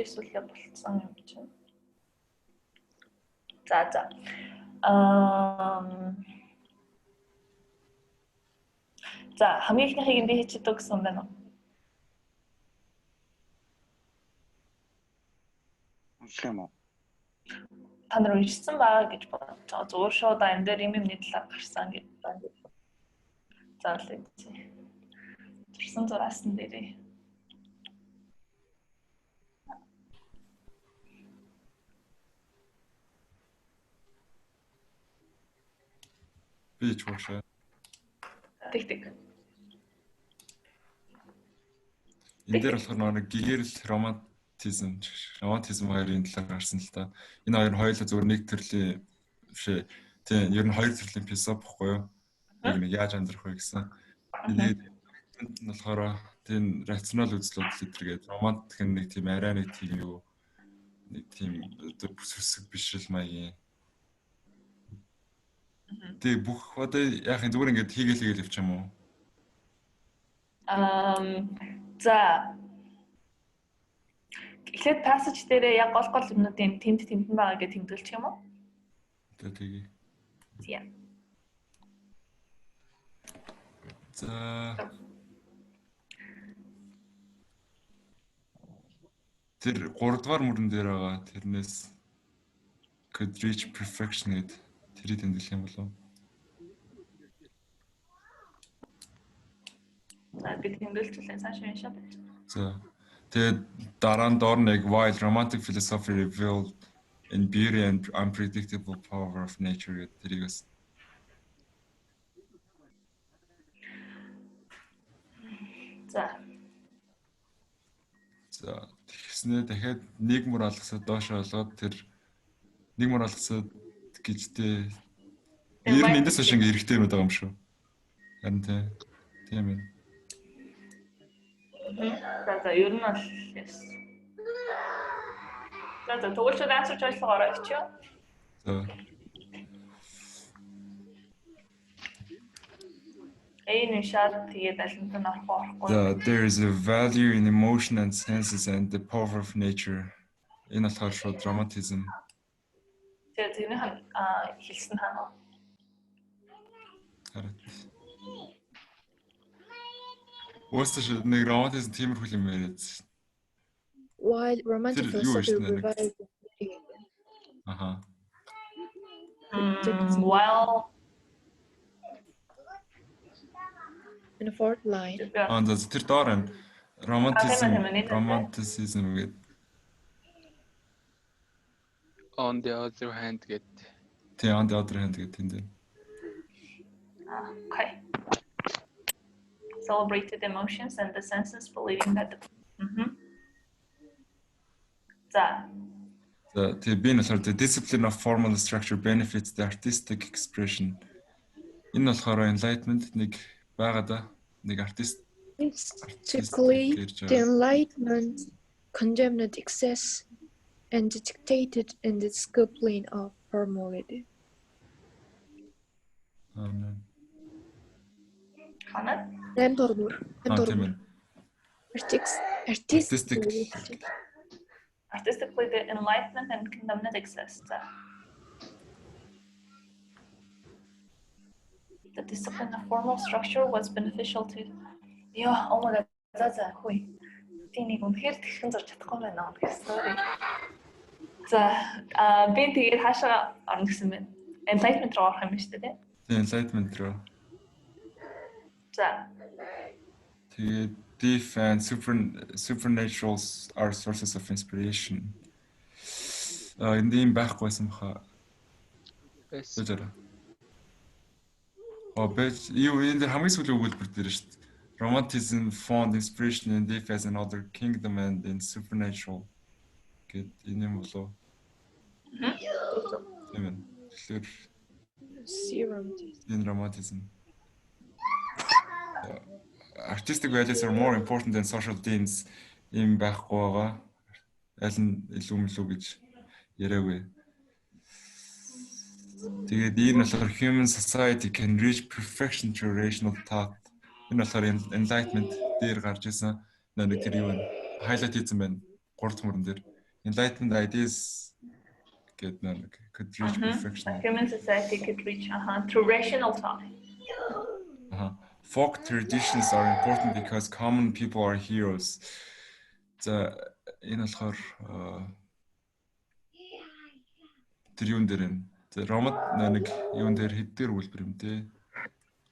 эсвэл болцсон юм чинь. За. За, хамгийн ихнийхийг би хийчихдэг гэсэн байна уу? Унших юм уу? Та нар уншсан байгаа гэж бодож байгаа. Зүгээр шууд энэ дээр юм талаар гарсан гэж байна. За л энэ. Тэрсэн зураасан дээрээ. Би ч уушаа. Тэг. Энэ дээр болохоор нэг гэгэрэл романтизм хоёрын талаар гарсан л та. Энэ хоёр нь хоёулаа зөвхөн нэг төрлийн бишээ. Тийм, ер нь хоёр төрлийн философи бохгүй юу? Нэг яаж амьдрах вэ гэсэн. Тэгээд энд нь болохоор тийм рационал үзэл бодол гэдэргээд романтик нэг тийм арай нэг тийм юу нэг тийм бүсгүсэг биш л маягийн. Тэг бүх одоо яахын зүгээр ингээд хийгээл явчих юм уу? За. Эхлээд passage дээрээ яг гол юмнуудын тэмдэн байгаа гэж тэмдэглэж юм уу? Тэгээ. Тийм. За. Тэр 3 дугаар мөрөн дээр байгаа тэрнээс could reach perfection гэдэг тэрийг тэмдэглэх юм болов уу? За би тэмдэглэлээ цааш уншаад. За. Тэгээд дараа нь доор нэг while romantic philosophy revealed in beauty and unpredictable power of nature гэдэг тэрийг бас. За тэгснэ дахиад нэг мөр алгасаад доош олгоод тэр нэг мөр алгасаад гэжтэй ер нь эндээс шиг хэрэгтэй юм байгаа юм шүү. Харин тийм ээ. За ер нь бол yes. За тэгвэл ч answer choice гараа ичээ. За. There is a value in emotion and senses and the power of nature. Энэ болохоор шууд romantism. Тэр хэлсэн хаа. Өөрөөсөө нэг romantism тиймэрхүү юм яриад. While romantic philosophy revives. While in the fourth line. Тэр доор нь romanticism гэдэг. On the other hand гэдэг. Тэгээ on the other hand гэдэг юм дээ. Okay. Celebrated emotions and the senses believing that the discipline of formal structure benefits the artistic expression. Энэ болохоор enlightenment нэг байгаад нэг artist. Basically, the enlightenment condemned excess and dictated in the discipline of formality. Artistically, the enlightenment and condemned excess. The discipline of formal structure was beneficial to. Oh my god, that's a hui. Tinig үнэхээр тэгхэн зорж чадахгүй байна гэх sorry. За би тэгээд хаашаа орно гэсэн байна. Enlightenment руу орох юм шүү дээ. Enlightenment руу. За. Тэгээд deep and supernaturals are sources of inspiration. Энд юм байхгүйсэн баха. Зөв. But you in the хамгийн сүүлийн өгүүлбэр дээр шүү дээ. Romanticism found inspiration in deep as another kingdom and in supernatural. Гэт энэ юм болов. Тийм. Тэгэхээр in romanticism. Artistic values are more important than social themes. Им байхгүй байгаа. Аль нь илүү гэж яриагүй. Тэгээд энэ болохоор human society can reach perfection through rational thought. Энэ болохоор enlightenment дээр гарч ирсэн нэг тэр юу вэ? Highlight хийсэн байна. 3 мөрөн дээр enlightened ideas гэдэг нэг could reach perfection. Human society could reach through rational thought. Folk traditions are important because common people are heroes. За энэ болохоор тэр юун дээр энэ. За роман нэг юун дээр хэд дээр үлбэр юм те.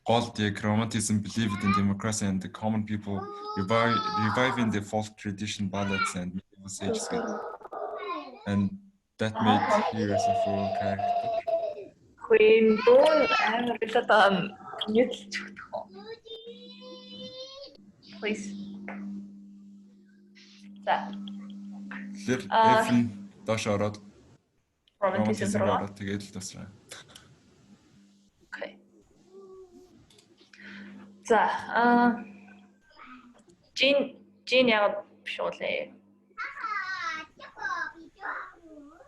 Gold romanticism believed in democracy and the common people reviving the folk tradition ballads and medieval sages. And that made heroes of all character. Queen Dawn амар билээ нийтлж өгдөх үү? Please. За. Тэгэхээр F-н доош ороод Romanticism руу тэгээд л тусраа. Okay. За, Jin яг биш уулээ.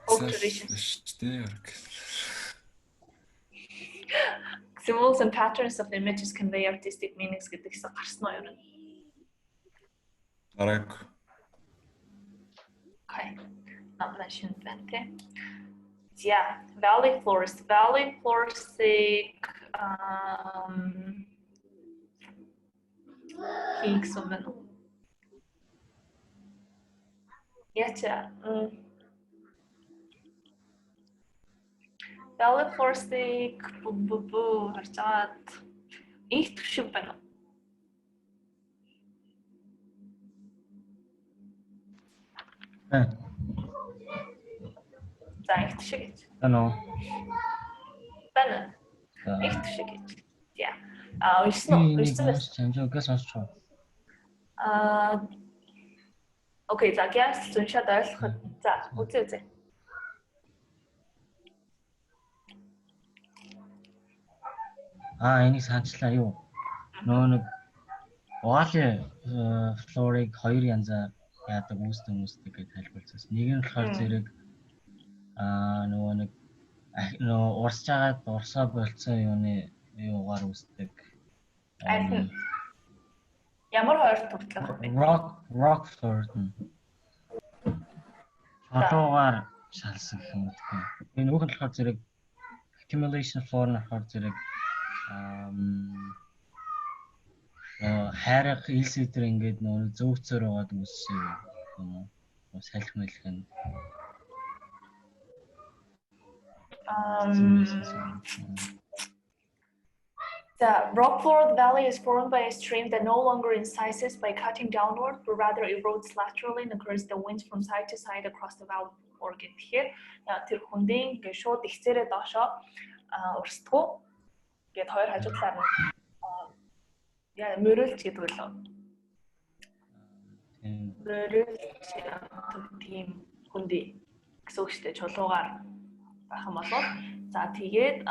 Folk traditions. Symbols and patterns of the images convey artistic meanings гэдэгсээ гарсан уу юу? Арайг. Okay. Not mentioned that. Yeah, valley florist. Valley floristic хийх юм байна уу? Яча. Valley floristic харцаад их төшөв байна уу? За их төшөв гэж. Ano? Байна. Их төшөв гэж. Yeah. Уншсан байсан. Чамжаас сонсч. Окей, за гяс уншаад ойлгоход за үзээ. Энийг санчлаа юу? Нөө нэг Вали флорыг хоёр янзаар яадаг үүсдэг гэж тайлбарласан. Нэг нь болохоор зэрэг нөгөө нэг урсж агаад урсаа болцсон юугаар үүсдэг. Ямар хоёр төвтлөх вэ? Rock flora. Хатуугаар шалсан гэх юм уу. Энэ үг нь болохоор зэрэг accumulation flora болохоор зэрэг хайрах илсэдэр ингээд нөө зөөвцөр байгаад үүссэн юм уу? Салхи мэлх нь. The rock-floored valley is formed by a stream that no longer incises by cutting downward, but rather erodes laterally and occurs the winds from side to side across the valley floor гэхээр тэр хүндийн ингээд шууд ихцээрээ доошоо урсдгоо гээд хоёр хажуу талаар нь яа мөрөлж гэдэг үлээ. Мөрөлж тийм хүндий гэсэн үг шүү дээ. Чулуугаар байх юм болов. За тэгээд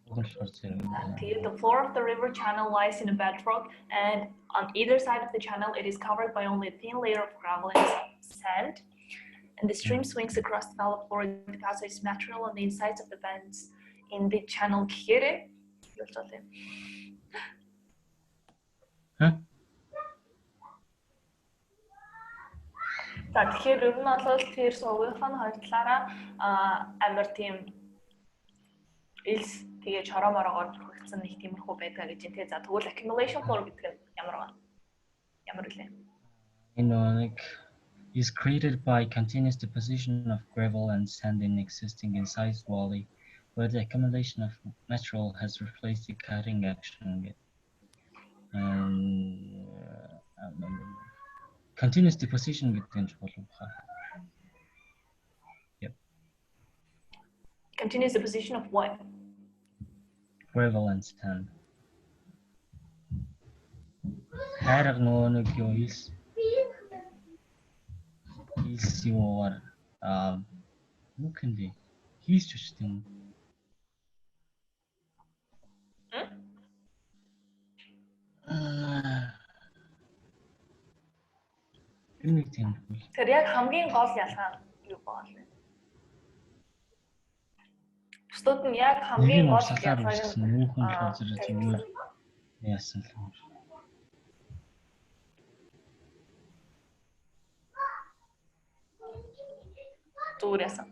the floor of the river channel lies in a bedrock, and on either side of the channel it is covered by only a thin layer of gravel and sand. And the stream swings across the valley floor. The passage is natural on the insides of the bends in the channel. За тэгэхээр ер нь бол тэр сувгийнхаа хоёр талаараа амар тийм илс тэгээ чороо мороогоор бүрхэгдсэн нэг тиймэрхүү байдаг гэж юм те. За тэгвэл accumulation floor гэдэг нь ямар вэ? Ямар үлээ? Энэ нэг is created by continuous deposition of gravel and sand in existing incised valley, where the accumulation of material has replaced the cutting action. Continuous deposition гэдэг нь чухал байна. Yep. Continuous deposition of what? Gravel and sand. Хайраг нөгөө нэг юу илс юугаар юу кэнди хийсч өчтэй юм. Энийг тийм. Тэр яг хамгийн гол ялгаа юу байна? Бусдад нь яг хамгийн гол ялгаа нүүхэн болохоор зүгээр яасан л юм. зүгээр яасан.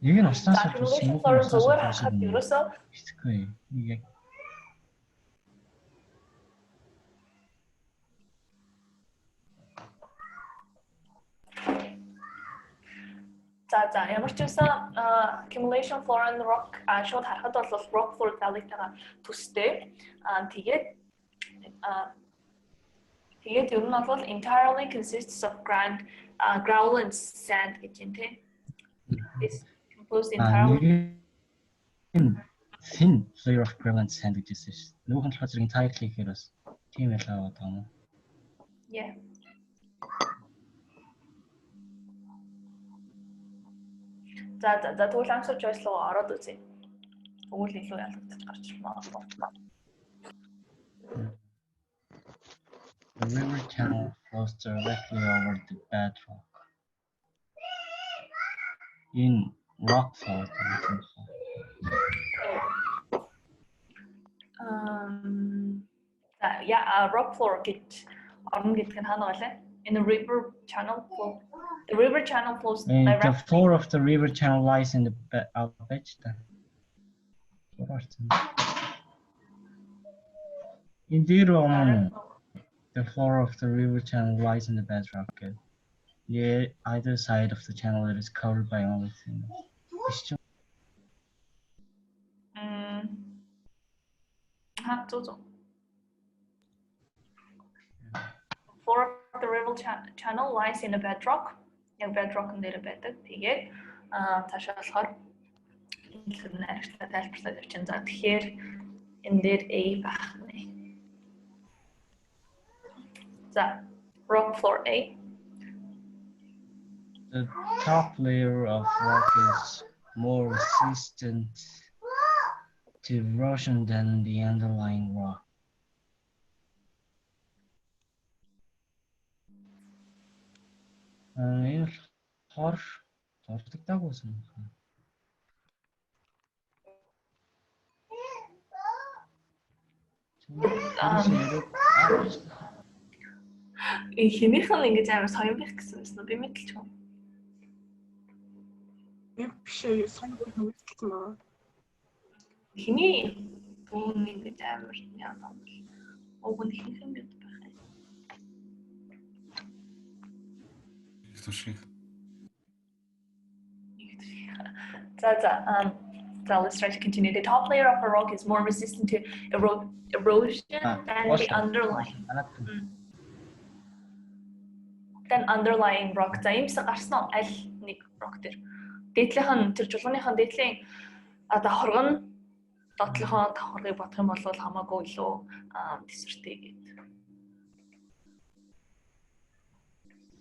Нэг нь уснаас Accumulation flora зүгээр харахад ерөөсөө хэцгүй. Яг за ямар ч байсан accumulation flora and rock шууд харахад бол rock floor valley-тагаа төстэй. Тэгээд ер нь бол entirely consists of gravel and sand гэж юм тийм. This composed entirely thin layer of gravel and sand гэж хэлсэн шүү. Нөгөөх нь болохоор entirely гэхээр бас тийм байлаа байгаа юм. Yeah. За тэгвэл answer choice руу ороод үзье. Тэгвэл илүү ялгагдаж гарч ирмээ. The river channel flows directly over the bedrock. In rock fall. Rock floor гэж орно гэдэг нь хаана байлаа? In the river channel flow. The river channel flows directly. The floor of the river channel lies in the bedrock. Indeed, the floor of the river channel lies in the bedrock. Yeah, either side of the channel it is covered by only thin. Floor of the river channel lies in the bedrock. Яг bedrock нэр байдаг. Тэгээд цаашаа болохоор тайлбарлаад явчихсан. За тэгэхээр энэ дээр A байх нэ. За rock floor A. The top layer of rock is more resistant to erosion than the underlying rock. Энэ хордогдаагүй санагдана. Хинийх нь ингэж амар соён байх гэсэн юм байна. Би мэдэлч юм. Биш соён байх юм гэсэн маа. Хиний дүүн ингэж амар яана бол. Уг нь хинийх юм байх юм. So let's try to continue. The top layer of a rock is more resistant to erosion than the underlying rock. За иймсэн гарсан аль нэг rock дээр. Дээдлийнх нь тэр чулууныхаа дээдлийн давхарга нь дотлохоо давхаргыг бодох юм бол хамаагүй илүү тесвэртэй гэдэг.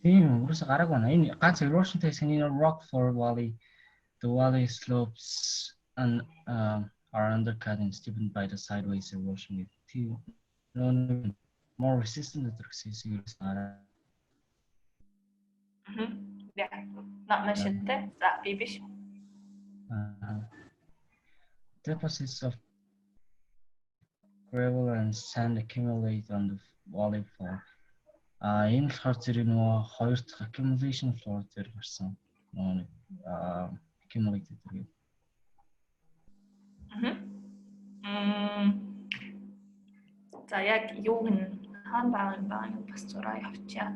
Тийм үгүйс гараагүй байна. Энэ ганц erosion тest энэ rock floor valley. The valley slopes and are undercut and stiffened by the sideways erosion. More resistant to the Yeah, not mentioned there. That baby. Deposits of gravel and sand accumulate on the valley floor. Энэ болохоор зэрэг нөгөө хоёр дахь accumulation floor дээр гарсан. Accumulated гэдэг. За яг юу н хаана байгаа бас зураа явчаа.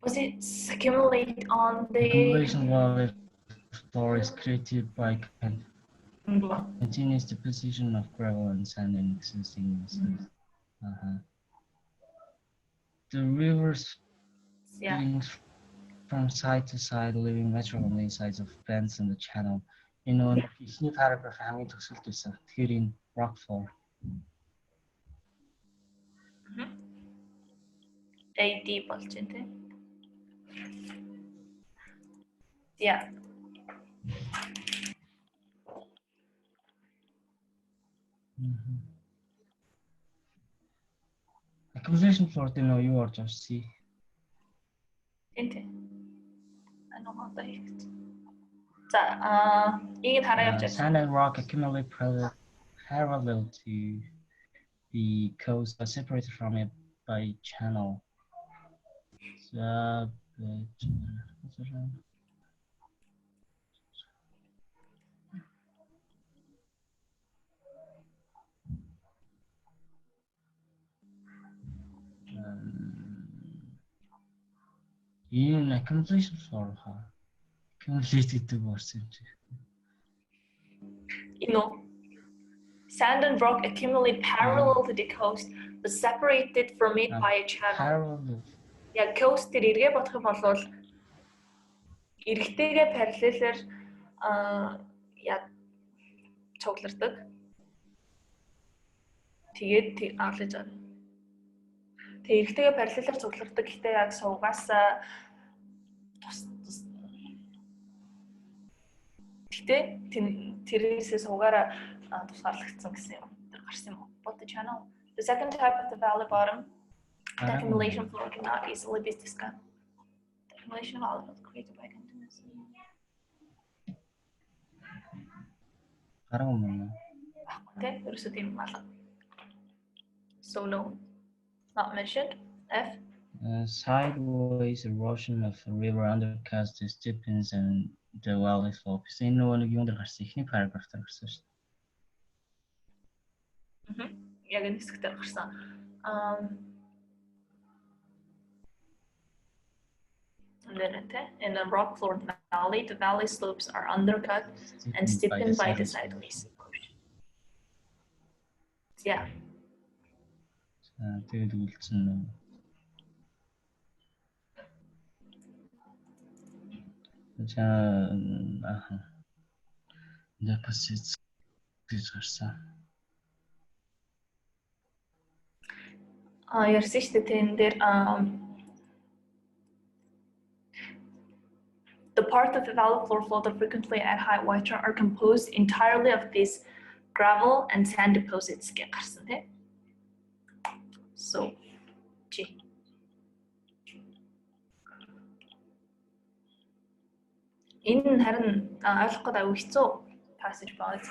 Was it accumulate on the accumulation valley floor is created by continuous deposition of gravel and sand in existing masses. The rivers from side to side, leaving natural on the sides of bends in the channel. Ихний paragraph хамгийн төгсөлт байсан. Тэгэхээр энэ rock floor. AD болж байна тийм. Yeah. Accumulation floor дээр нөө юу орж авч see. Тэнтэй. Ano how the heck? За ийг нь хараа явж Sand and rock accumulate parallel to the coast but separated from it by channel. In accumulation for accumulate гэдэг болсон юм чи. You know, sand and rock accumulate parallel to the coast but separated from it by a channel. Parallel. Яг coast дээр эргээ бодох юм бол эргэтэйгээ параллелээр яг цуглардаг. Тэгээд аалж байна. Тэгээд эргэтэйгээ параллелээр цуглардаг гэхдээ яг сувгаас гэхдээ тэрээсээ сувгаараа тусгаарлагдсан гэсэн юм. Тэр гарсан юм. But the channel, the second type of the valley bottom, the accumulation floor cannot easily be discovered. The accumulation valley was created by continuous. Okay, there's a team. So no, not mentioned. F. Sideways erosion of a river undercuts the steepens and the valley slopes. Энэ нэг юм дээр гарсан ихний параграф дээр гарсан шүү дээ. Яг энэ хэсгээр гарсан. In a rock-floored valley, the valley slopes are undercut and steepened by the sideways erosion. Yeah. Тэгээд үлдсэн нь deposits гэж гарсан. Ярьсан шүү дээ энэ дээр the part of the valley floor flow that frequently at high water are composed entirely of these gravel and sand deposits гэж гарсан тийм. So, G. Энэ харин ойлгох гэдэг аюу хэцүү passage байна.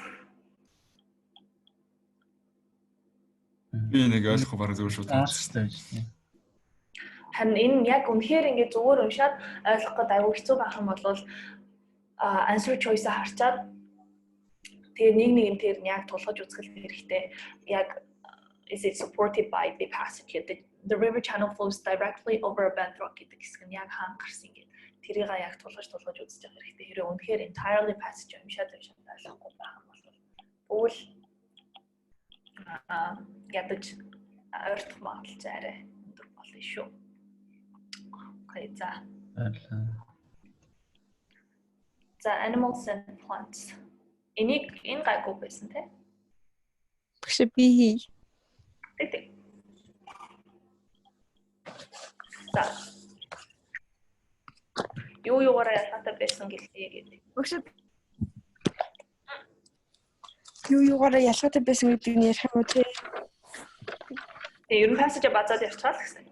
Би нэг ойлгох бараг зөв шүү таасан шүү дээ. Харин энэ яг үнэхээр ингэ зүгээр уншаад ойлгох гэдэг аюу хэцүү байх юм бол answer choice-а харчаад тэгээ нэг юм тэр нь яг тулгаж үзэх хэрэгтэй. Яг is it supported by the passage? The river channel flows directly over a bedrock гэдэг хэсэг нь яг хаан гарсан гэдэг. Тэрийг яг тулгаж үзэж байгаа хэрэгтэй. Хэрэв үнэхээр entirely passage уншаад ойлгохгүй байх юм бол ядаж ойртох магадлал арай өндөр болно шүү. Okay, за. За animals and plants. Энэ гайгүй байсан тий? Багш би Тэг. За. Юугаараа ялгаатай байсан гэлээ гэдэг. багш юугаараа ялгаатай байсан гэдэг нь ярих юм уу тий? Тэгээ ер нь passage базаад ярьцгаал гэсэн.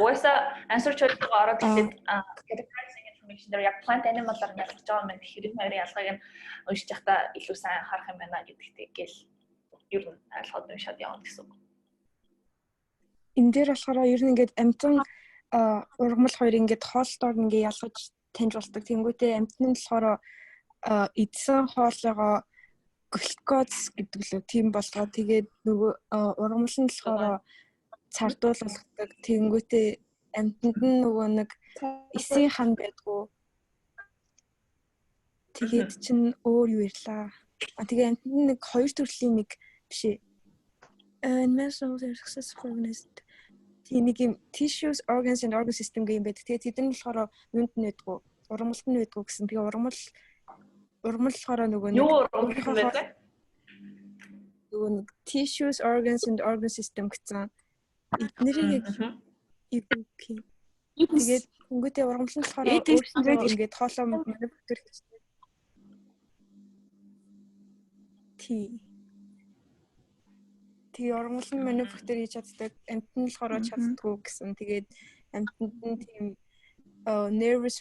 Угаасаа answer choice-ыг ороод ихэд categorizing information дээр яг plant animal-аар ялгаж байгаа юм гэхээр энэ хоёрын ялгааг нь уншиж байхдаа илүү сайн харах юм байна гэдэгтэй гэл ер нь ойлгоод уншаад явна гэсэн үг. Энэ дээр болохоор ер нь ингээд амтан ургамал хоёр ингээд хоолтоор ингээд ялгаж таньж болдог. Тэнгүүтээ амтны нь болохоор эдсэн хоолойгоо глюкоз гэдэг лөө тийм болгоо. Тэгээд нөгөө ургамал нь болохоор цардуул болгодог. Тэнгүүтээ амтанд нь нөгөө нэг эсийн хан байдгүй. Тэгээд чинь өөр юу ирлаа. Тэгээ амтанд нэг хоёр төрлийн нэг биш ээ. Muscles are successful organized. Тэнийг юм tissues, organs and organ system гэх юм байдаг. Тэгээд тэд нь болохоор нүнд нь байдгүй, ургамалд нь байдгүй гэсэн. Тэгээ ургамал болохоор нөгөө нэг юу ургамал байдаг? Нөгөө нэг tissues, organs and organ system гэсэн. Эднэрийг тэгээд өнгөтэй ургамал нь болохоор өөрсдөө ингээд хоолоо манипулер хийдэг. Тэгээ ургамал нь манипулер хийж чаддаг, амтнд нь болохоор чаддгүй гэсэн. Тэгээд амтнд нь тийм nervous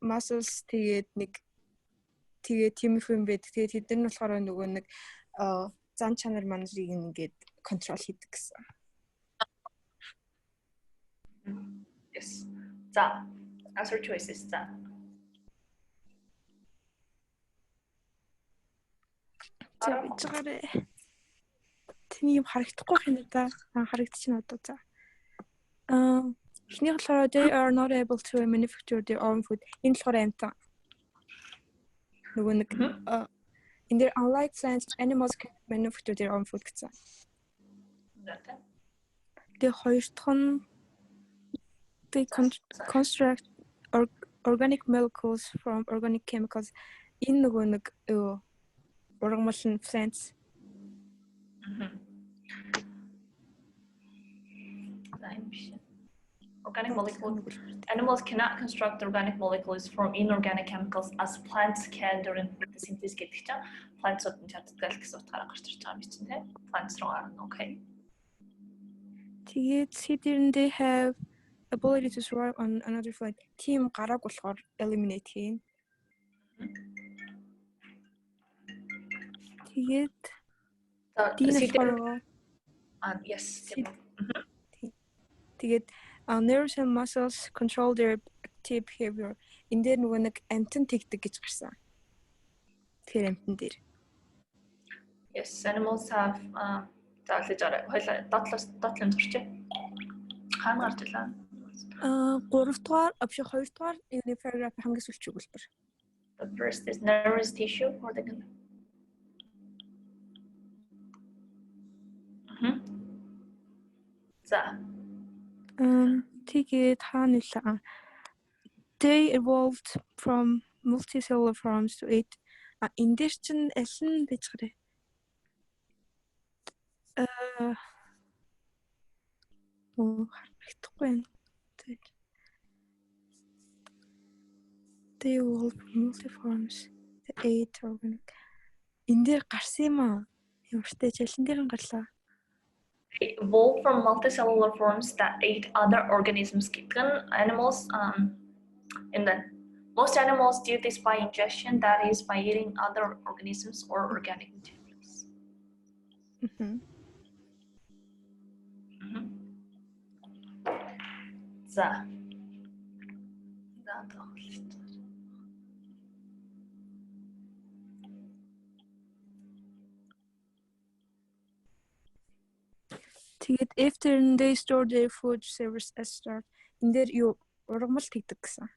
muscles тэгээд нэг тэгээ тийм их юм байдаг. Тэгээ тэд нар болохоор нөгөө нэг зан чанар манарыг ингээд контрол хийдэг гэсэн. Yes. За, answer choices. За. За бичгаарэ. Тэний юм харагдахгүй байна да. Харагдчихна одоо за. Эхнийх болохоор they are not able to manufacture their own food. Энэ болохоор амтан. Нөгөө нэг in their unlike plants, animals can manufacture their own food гэсэн. Тэгээ хоёр дахь нь they construct organic molecules from organic chemicals. Энэ нөгөө нэг ургамал plants. Organic molecules. Animals cannot construct organic molecules from inorganic chemicals as plants can during photosynthesis гэдэг чинь plants-ууд нь чаддаг гэсэн утгаараа гарч ирж байгаа юм чинь тийм. Plants руу гарна. Okay. Тэгээд see they have ability to survive on another planet. Team гараг болохоор eliminate хийн. Тэгээд yes. Тэгээд nerves and muscles control their active behavior. Энэ дээр нөгөө нэг амтан тэгдэг гэж гарсан. Тэр амтан дээр. Yes, animals have заалж арай. Хоёлаа дотлон зурчээ. Хаана гарч илаа? 3 дугаар, биш 2 дугаар энэ paragraph хамгийн сүүлчиг үлбэр. The first is nervous tissue for the За. Тэгээд хаана илаа? They evolved from multicellular forms to eat. Энэ дээр чинь аль нь байж гараа? Харагдахгүй байна. They evolved from multiforms to eat organic. Энэ дээр гарсан юм аа. Ямартай ч аль нь дээр нь гарлаа? Evolved from multicellular forms that ate other organisms. Animals, and then most animals do this by ingestion, that is by eating other organisms or organic materials. За. Тэгээд after they store their food serves as start. Энэ дээр юу ургамал тэгдэг гэсэн.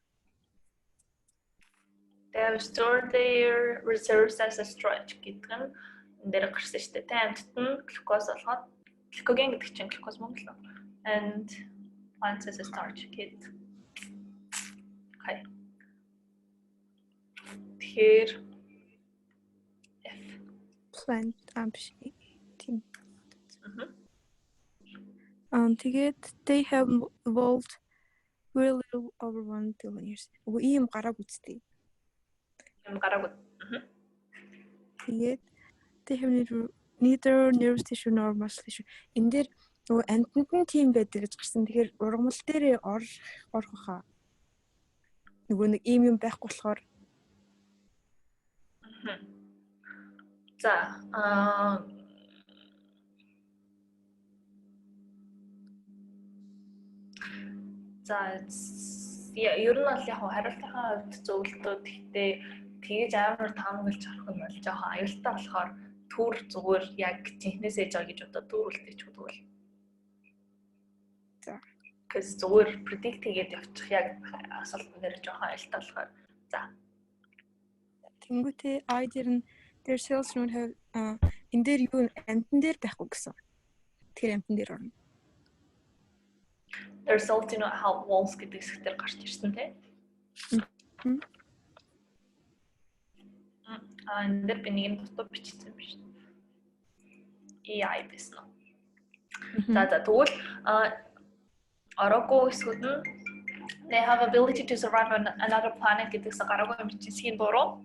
They have stored their reserves as a storage гэдэг нь энэ дээр гарсан шүү дээ. Амьтад нь глюкоз болгоод глюкоген гэдэг чинь глюкоз мөн л. And plants as a starch гэдэг. Okay. Тэгэхээр Plant тийм. Тэгээд they have evolved very little over 1 billion years. Ийм гараг үзтээ. Гараг. Тэгээд they have neither nervous tissue nor muscle tissue. Энэ дээр нөгөө амьтанд нь тийм байдаг гэж гарсан. Тэгэхээр ургамал дээрээ орох хаа. Нөгөө нэг ийм юм байхгүй болохоор. За ер нь бол яг хариултынхаа хувьд зөвлөлтөө гэхдээ тэгэж амар таамаглаж харах юм бол жоохон аюултай болохоор түр зүгээр яг технээсээ жаа гэж одоо дүүрэлтэй ч гэдэг бол. За. Гэс зүгээр predict хийгээд явчих яг асуулт нэр жоохон аюултай болохоор. За. Тэнгүүтээ idea нь their cells don't have энэ дээр юу амтан дээр байхгүй гэсэн. Тэгэхээр амтан дээр орно. Their cells do not have walls гэдэг хэсгээр гарч ирсэн тийм. Энэ дээр би нэг нь дутуу бичсэн юм биш. EI байсан. За тэгвэл ороогүй хэсгүүд нь they have ability to survive on another planet гэдэгс гараагүй юм чинь буруу.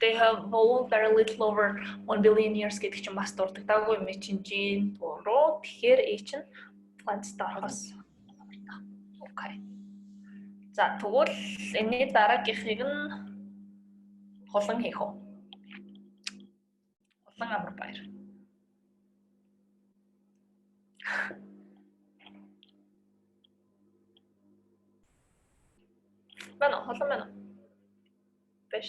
They have evolved very little over 1 billion years гэдэг чинь бас дурддаггүй юм чинь ген буруу. Тэгэхээр A чинь plants тарахаас. Okay. За тэгвэл энэний дараагийнхыг нь хулан хийх үү? Хулан амар баяр. Байна уу? Хулан байна уу? Биш.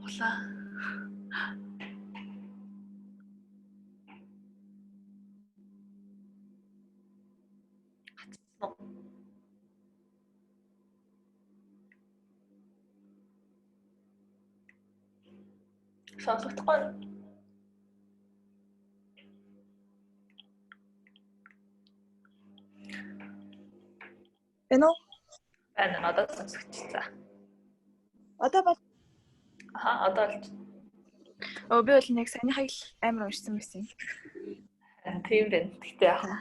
Хулан. Сонсогдохгүй. Байна уу? Байна. Одоо сонсогдчихлаа. Одоо бол Одоо л би бол нэг саяныхаа л амар уншсан байсан юм. тийм байна. Тэгтээ яах вэ?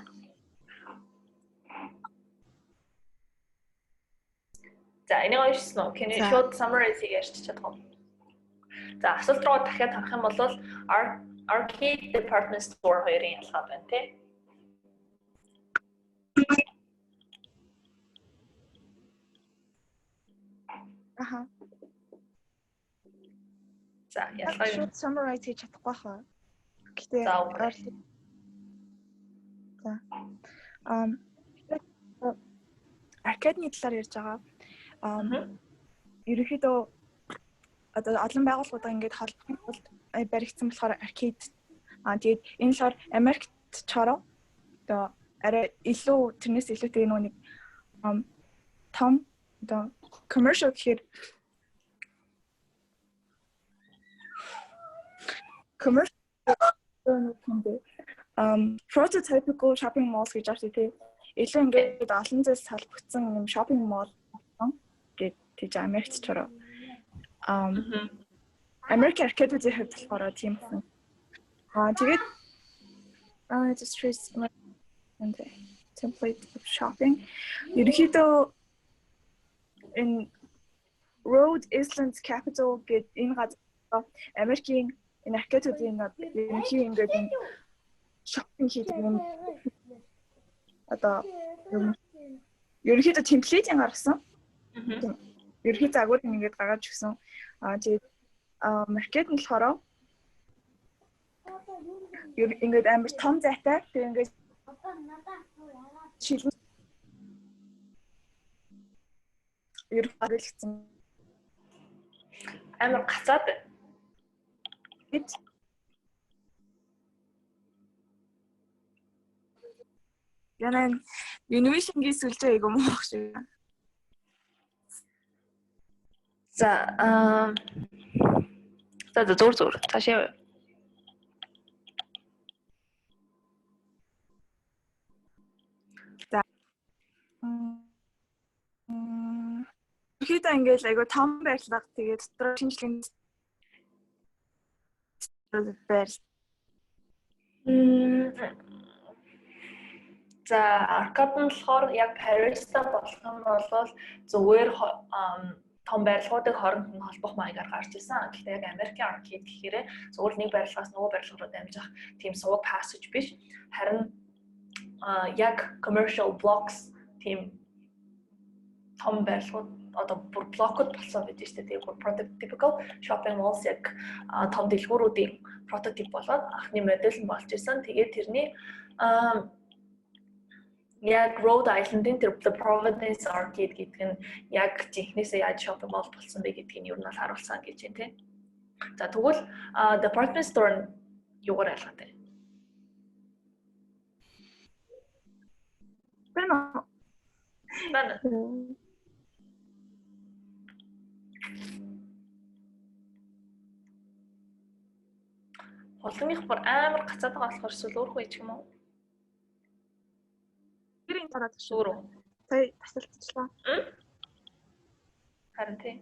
За энийг уншсан уу? Can you short summary-ийг ярьж чадах уу? За асуулт руу дахиад харах юм бол Arcade Department Store хоёрын ялгаа байна тий. Аха. За ялгааг Short summary хийж чадахгүй хаа. Гэтэ аркадны талаар ярьж байгаа. Ерөнхийдөө одоо олон байгууллагуудаа ингээд холбохын тулд баригдсан болохоор аркад. Тэгээд энэ болохоор Америкт чороо одоо арай илүү тэрнээс илүүтэй нэг том одоо commercial гэхээр commercial prototypical shopping malls гэж авчих тий. Илүү ингээд олон зүйлс салбагдсан юм shopping mall гэж тийж Америкт чороо. American arcade-ийн хувьд болохоор тийм байна. Тэгээд just trace and the template of shopping. Ерөнхийдөө энэ Rhode Island's capital гэдэг энэ газар Америкийн энэ аркадуудын ерөнхий ингээд shopping хийдэг юм. Одоо ерөнхийдөө темплейтийн гаргасан. Ерөнхий загвар ингээд гаргаж өгсөн. Тэгээд маркет нь болохоор ингээд амар том зайтай. Тэгээд ингээд шилэн ерөнхийдөө амар гацаад гэж Янаа Univision-гийн сүлжээ айгу мох шиг. За зур цаашаа. За Ихэд ингээл айгу том байрлал тэгээд дотор шинжлэх байр. За аркад нь болохоор яг Paris-та болох юм бол зүгээр том барилгуудыг хооронд нь холбох маягаар гарч ирсэн. Гэхдээ яг Америкийн аркад гэхээр зүгээр нэг барилгаас нөгөө барилга руу дамжих тийм сувг passage биш. Харин яг commercial blocks тийм том барилгууд одоо бүр блокуд болсон гэж байна шүү дээ. Тэгээд prototypical shopping malls яг том дэлгүүрүүдийн прототип болоод анхны модель нь болж ирсэн. Тэгээд тэрний яг Rhode Island-ийн The Providence Arcade гэдэг нь яг жинхнээсээ яаж shopping mall болсон бэ гэдгийг нь юу нь харуулсан гэж байна тийм. За тэгвэл department store нь юугаар ялгаатай? Байна. Хулгамих бүр амар гацаад байгаа болохоор эсвэл өөрөө хийчих юм уу? Тэрийн дараа Өөрөө. Сая тасалдчихлаа. Харин тийм.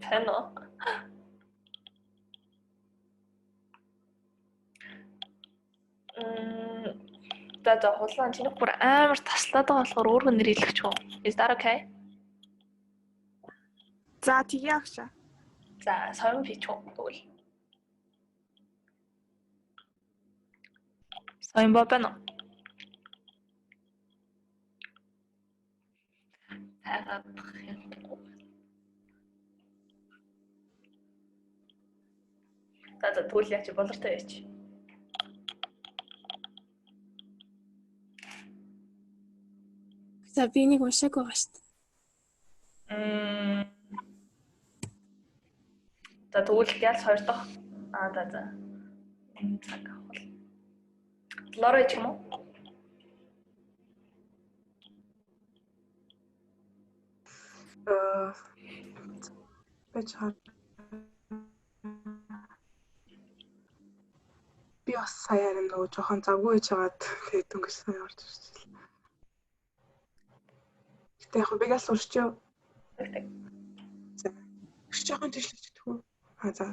Тэно. За хулган чиний бүр амар таслаад байгаа болохоор өөрөө нэр хэлчих үү? Is that okay? За тгий агшаа. За соён хийчих үү тэгвэл. Сайн байна уу? Хайгаад юм. За тэгвэл яач болортой яач. За би нэг уншаагүй байгаа шүү дээ. За тэгвэл ялс 2 дахь. За. Цаг авах. Лора ч юм уу? Бэж хаа. Би бас сая нөгөө жоохон завгүй хийж хагаад тэгээд өнгөс сайн орж ирсэн. Гэтэ яг би гал урчив. За. Жоохон тийшлэж тгүү. За.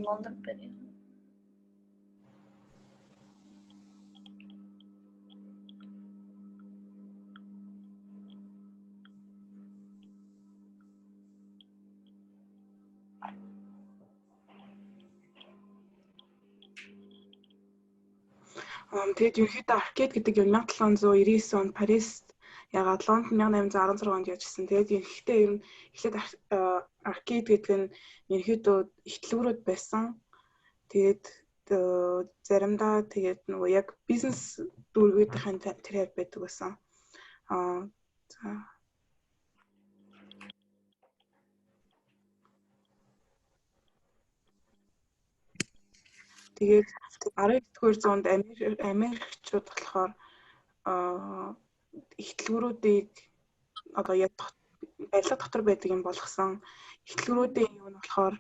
Лондон байна. Тэгээд ерөнхийдөө аркад гэдэг юм 1799 онд Парист ягаад Лондон 1816 онд яжсэн. Тэгээд ерөнхийдөө ер нь эхлээд аркад гэдэг нь ерөнхийдөө ихтлүүрүүд байсан. Тэгээд заримдаа тэгээд нөгөө яг бизнес дүүргүүдийн тэрээр байдаг байсан. За. Тэгээд 19-р зуунд Америкчууд болохоор ихтлгүүрүүдийг одоо яг барилга дотор байдаг юм болгосон. Ихтлгүүрүүдийн юм нь болохоор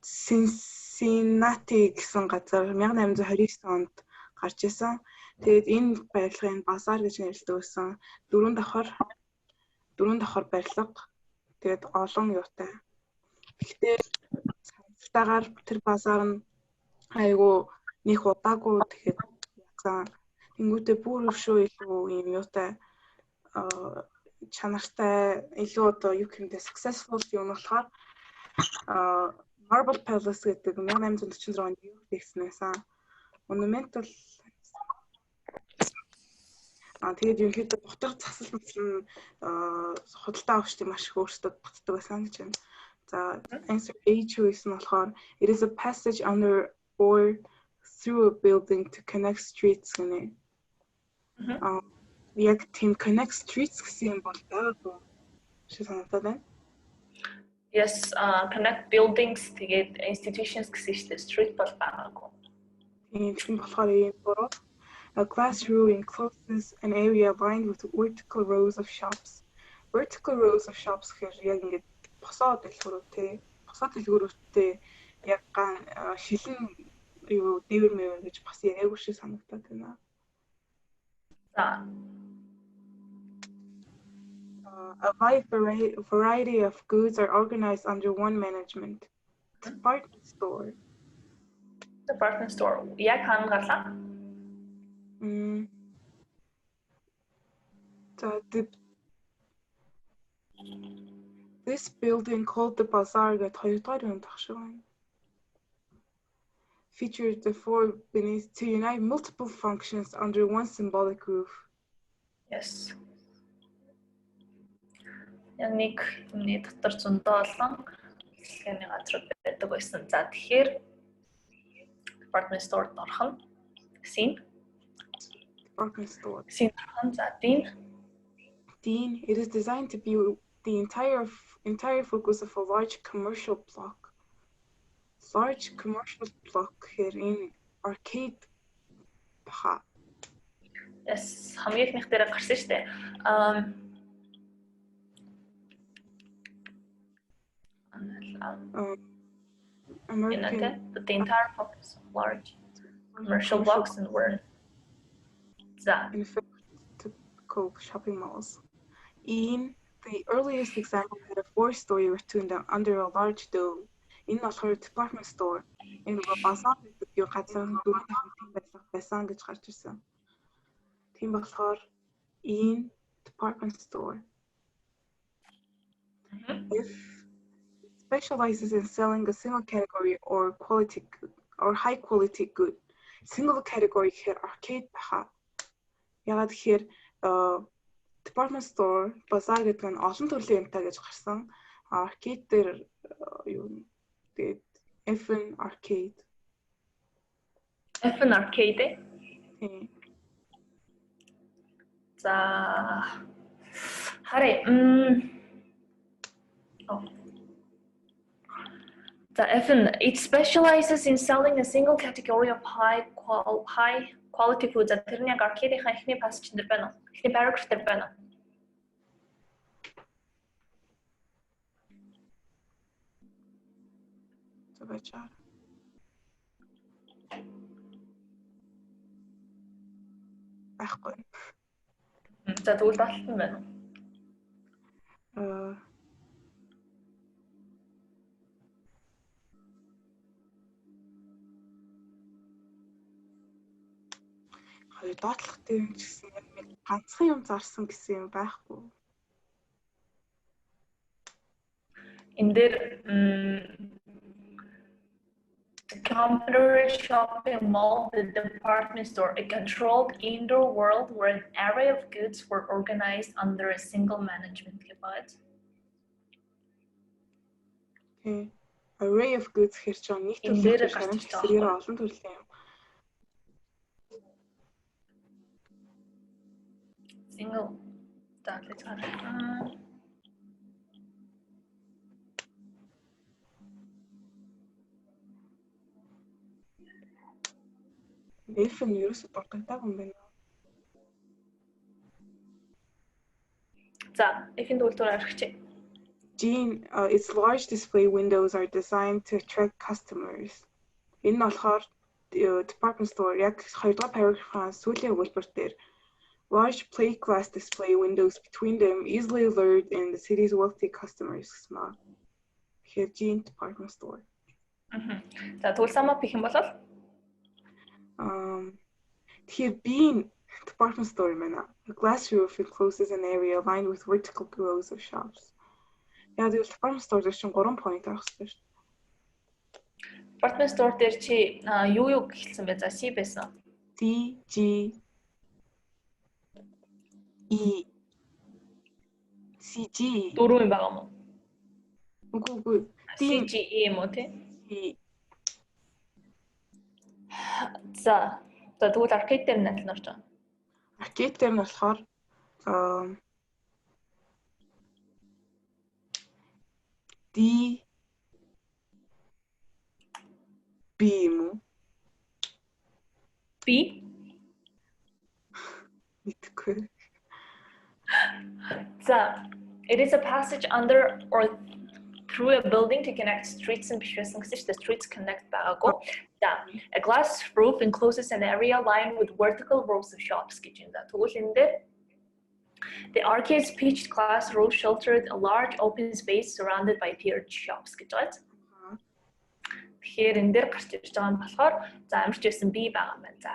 Cincinnati гэсэн газар 1829 онд гарч исэн. Тэгээд энэ барилгын базар гэж нэрлэдэг байсан. Дөрөв давхар барилга. Тэгээд олон юутай. Гэхдээ цаатаагаар тэр базар нь айгу нэг удаагүй тэгэхэд яцсан. Тэнгүүтээ бүр өвшөө илүү юм юутай чанартай илүү одоо юу гэмтэй successful юм болохоор Marble Palace гэдэг 1846 онд юу хийсэн байсан. Monumental тэгээд ерөнхийдөө дотор засал нь худалдаа авчдыг маш их өөрсдөө батдаг байсан гэж байна. За answer H гэсэн болохоор it is a passage under or through a building to connect streets гэнэ. Яг тийм connect streets гэсэн юм бол байгаагүй. Чи санагдаад байна? Yes, connect buildings тэгээд institutions гэсэн чинь street бол байгаагүй. Тийм болохоор ийм буруу. A glass roof encloses an area lined with vertical rows of shops. Vertical rows of shops гэхээр яг ингээд босоо дэлгүүрүүтэй яг шилэн юу дээвэр мэвэр гэж бас яриаггүй шиг санагдаад байна. За. A wide variety of goods are organized under one management. Department store. Яг хаана гарлаа? This building called the bazaar got featured the four beneath to unite multiple functions under one symbolic roof. Yes. Нэг юмний дотор зөндөө олон хэлхээний газар байдаг байсан. За тэгэхээр department store-д орох нь scene. Department store. Scene орхон за Dean. It is designed to be the entire focus of a large commercial block. Large commercial block here in arcade. Yes, хамгийн ихнийх дээр гарсан шүү дээ. American. But the entire focus of large commercial blocks and were in fact typical shopping malls. In the earliest example had a 4-story rotunda under a large dome. In a department store in the bazaar yung газар дөрөв дахин байлах байсан гэж гарч ирсэн. Тийм болохоор in department store. If specializes in selling a single category or quality or high quality good. Single category гэхээр arcade баха. Ягаад гэхээр department store, bazaar гэдэг нь олон төрлийн юмтай гэж гарсан. Arcade дээр юу тэгээд FN arcade. FN arcade. За харъя. The FN, it specializes in selling a single category of high quality food. Тэрний arcade-ийн эхний passage дээр байна. Эхний paragraph дээр байна. Забачаа. Ахгүй. За тэгвэл баталсан байна. Хоёр доотлохтой юм гэсэн юм ганцхан юм зарсан гэсэн юм байхгүй. In there, the computer shopping mall, the department store, a controlled indoor world where an array of goods were organized under a single management gebäude. Okay. Array of goods хэрэг чинь нэг төрлийн хэрэгсээр олон төрлийн юм. Single. Let's have FN ерөөсө дуртагтайг юм байна. За, FN дүүлтүүр аргач. Gene, its large display windows are designed to attract customers. Энэ нь болохоор department store яг 2 дугаар paragraph-ийн сүүлийн өгүүлбэр дээр large plate glass display windows between them easily lured in the city's wealthy customers гэсэн. Тэгэхээр Gene department store. За, тэгвэл sum up гэх юм бол here being department store mana. A glass roof encloses an area lined with vertical rows of shops. Yeah, the department store дээр чинь 3 point авах хэрэгтэй шүү. Department store дээр чи юу хэлсэн бэ? За, C байсан. D G E C G Дөрөв юм байгаа мó? Үгүй. C G E юм уу те? За тэгвэл arcade дээр нь адилхан орж байгаа. Arcade дээр нь болохоор D B юм уу? B? Мэдгүй. So, it is a passage under or through a building to connect streets and the streets connect bagaaгүй. A glass roof encloses an area lined with vertical rows of shops. The arcade's pitched glass roof sheltered a large open space surrounded by tiered shops. Here in there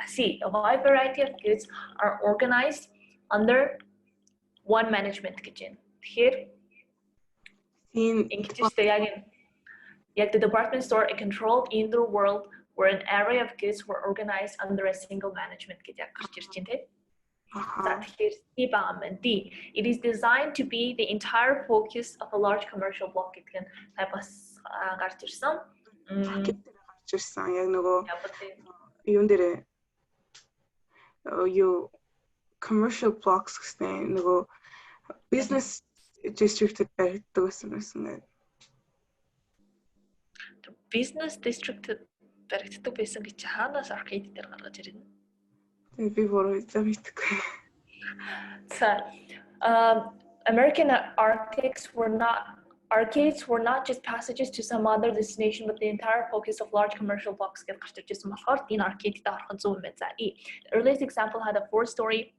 see, a wide variety of goods are organized under one management kitchen. Here in the department store, a controlled indoor world where an array of goods were organized under a single management kitchen. D. It is designed to be the entire focus of a large commercial block. Commercial blocks гэсэн нөгөө business district-д баригддаг байсан. Business district-д баригддаг байсан гэж хаанаас arcade дээр гаргаж ирнэ? Би өөрөө мэдгүй. So, American arcades were not just passages to some other destination, but the entire focus of large commercial blocks гэж гарч ирсэн болохоор энэ arcade дээр харах зүүн байна. За, E. The earliest example had a 4-story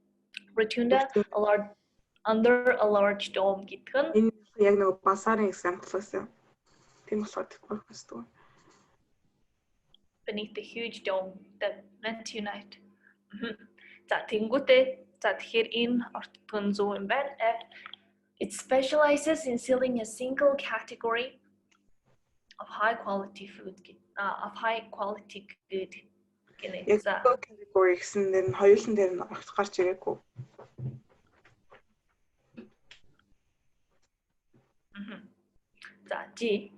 rotunda under a large dome гэдэг нь. Энэ яг нэг базарын example байсан. Тийм болохоор department store. Beneath the huge dome that meant to unite. За, тэгэхээр энэ ортгон зүүн юм байна. F. It specializes in selling a single category of high quality food. of high quality good гэнэ. Яг За. category гэсэн дээр нь хоёулын дээр нь гарч ирээгүй. За G.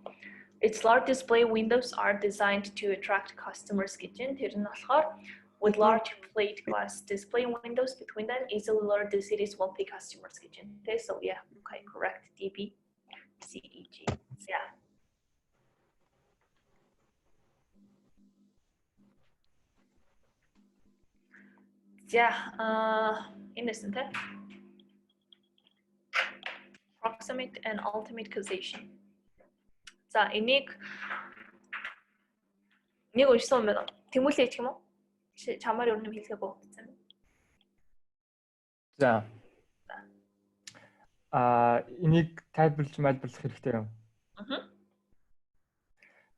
Its large display windows are designed to attract customers гэж байна. Тэр нь болохоор with large plate glass display windows between them easily lure the city's wealthy customers гэж байна. Okay, so yeah, okay, correct. D, B, C, E, G. So, yeah. За, энэ нэсэн тэ. Proximate and ultimate causation. За, энийг нэг уншсан юм байна. Тэмүүлээ гэх юм уу? Чамаар юу нэм хэлэхээ богдсон юм. За. Энийг тайлбарлаж мэлбэрлэх хэрэгтэй юм.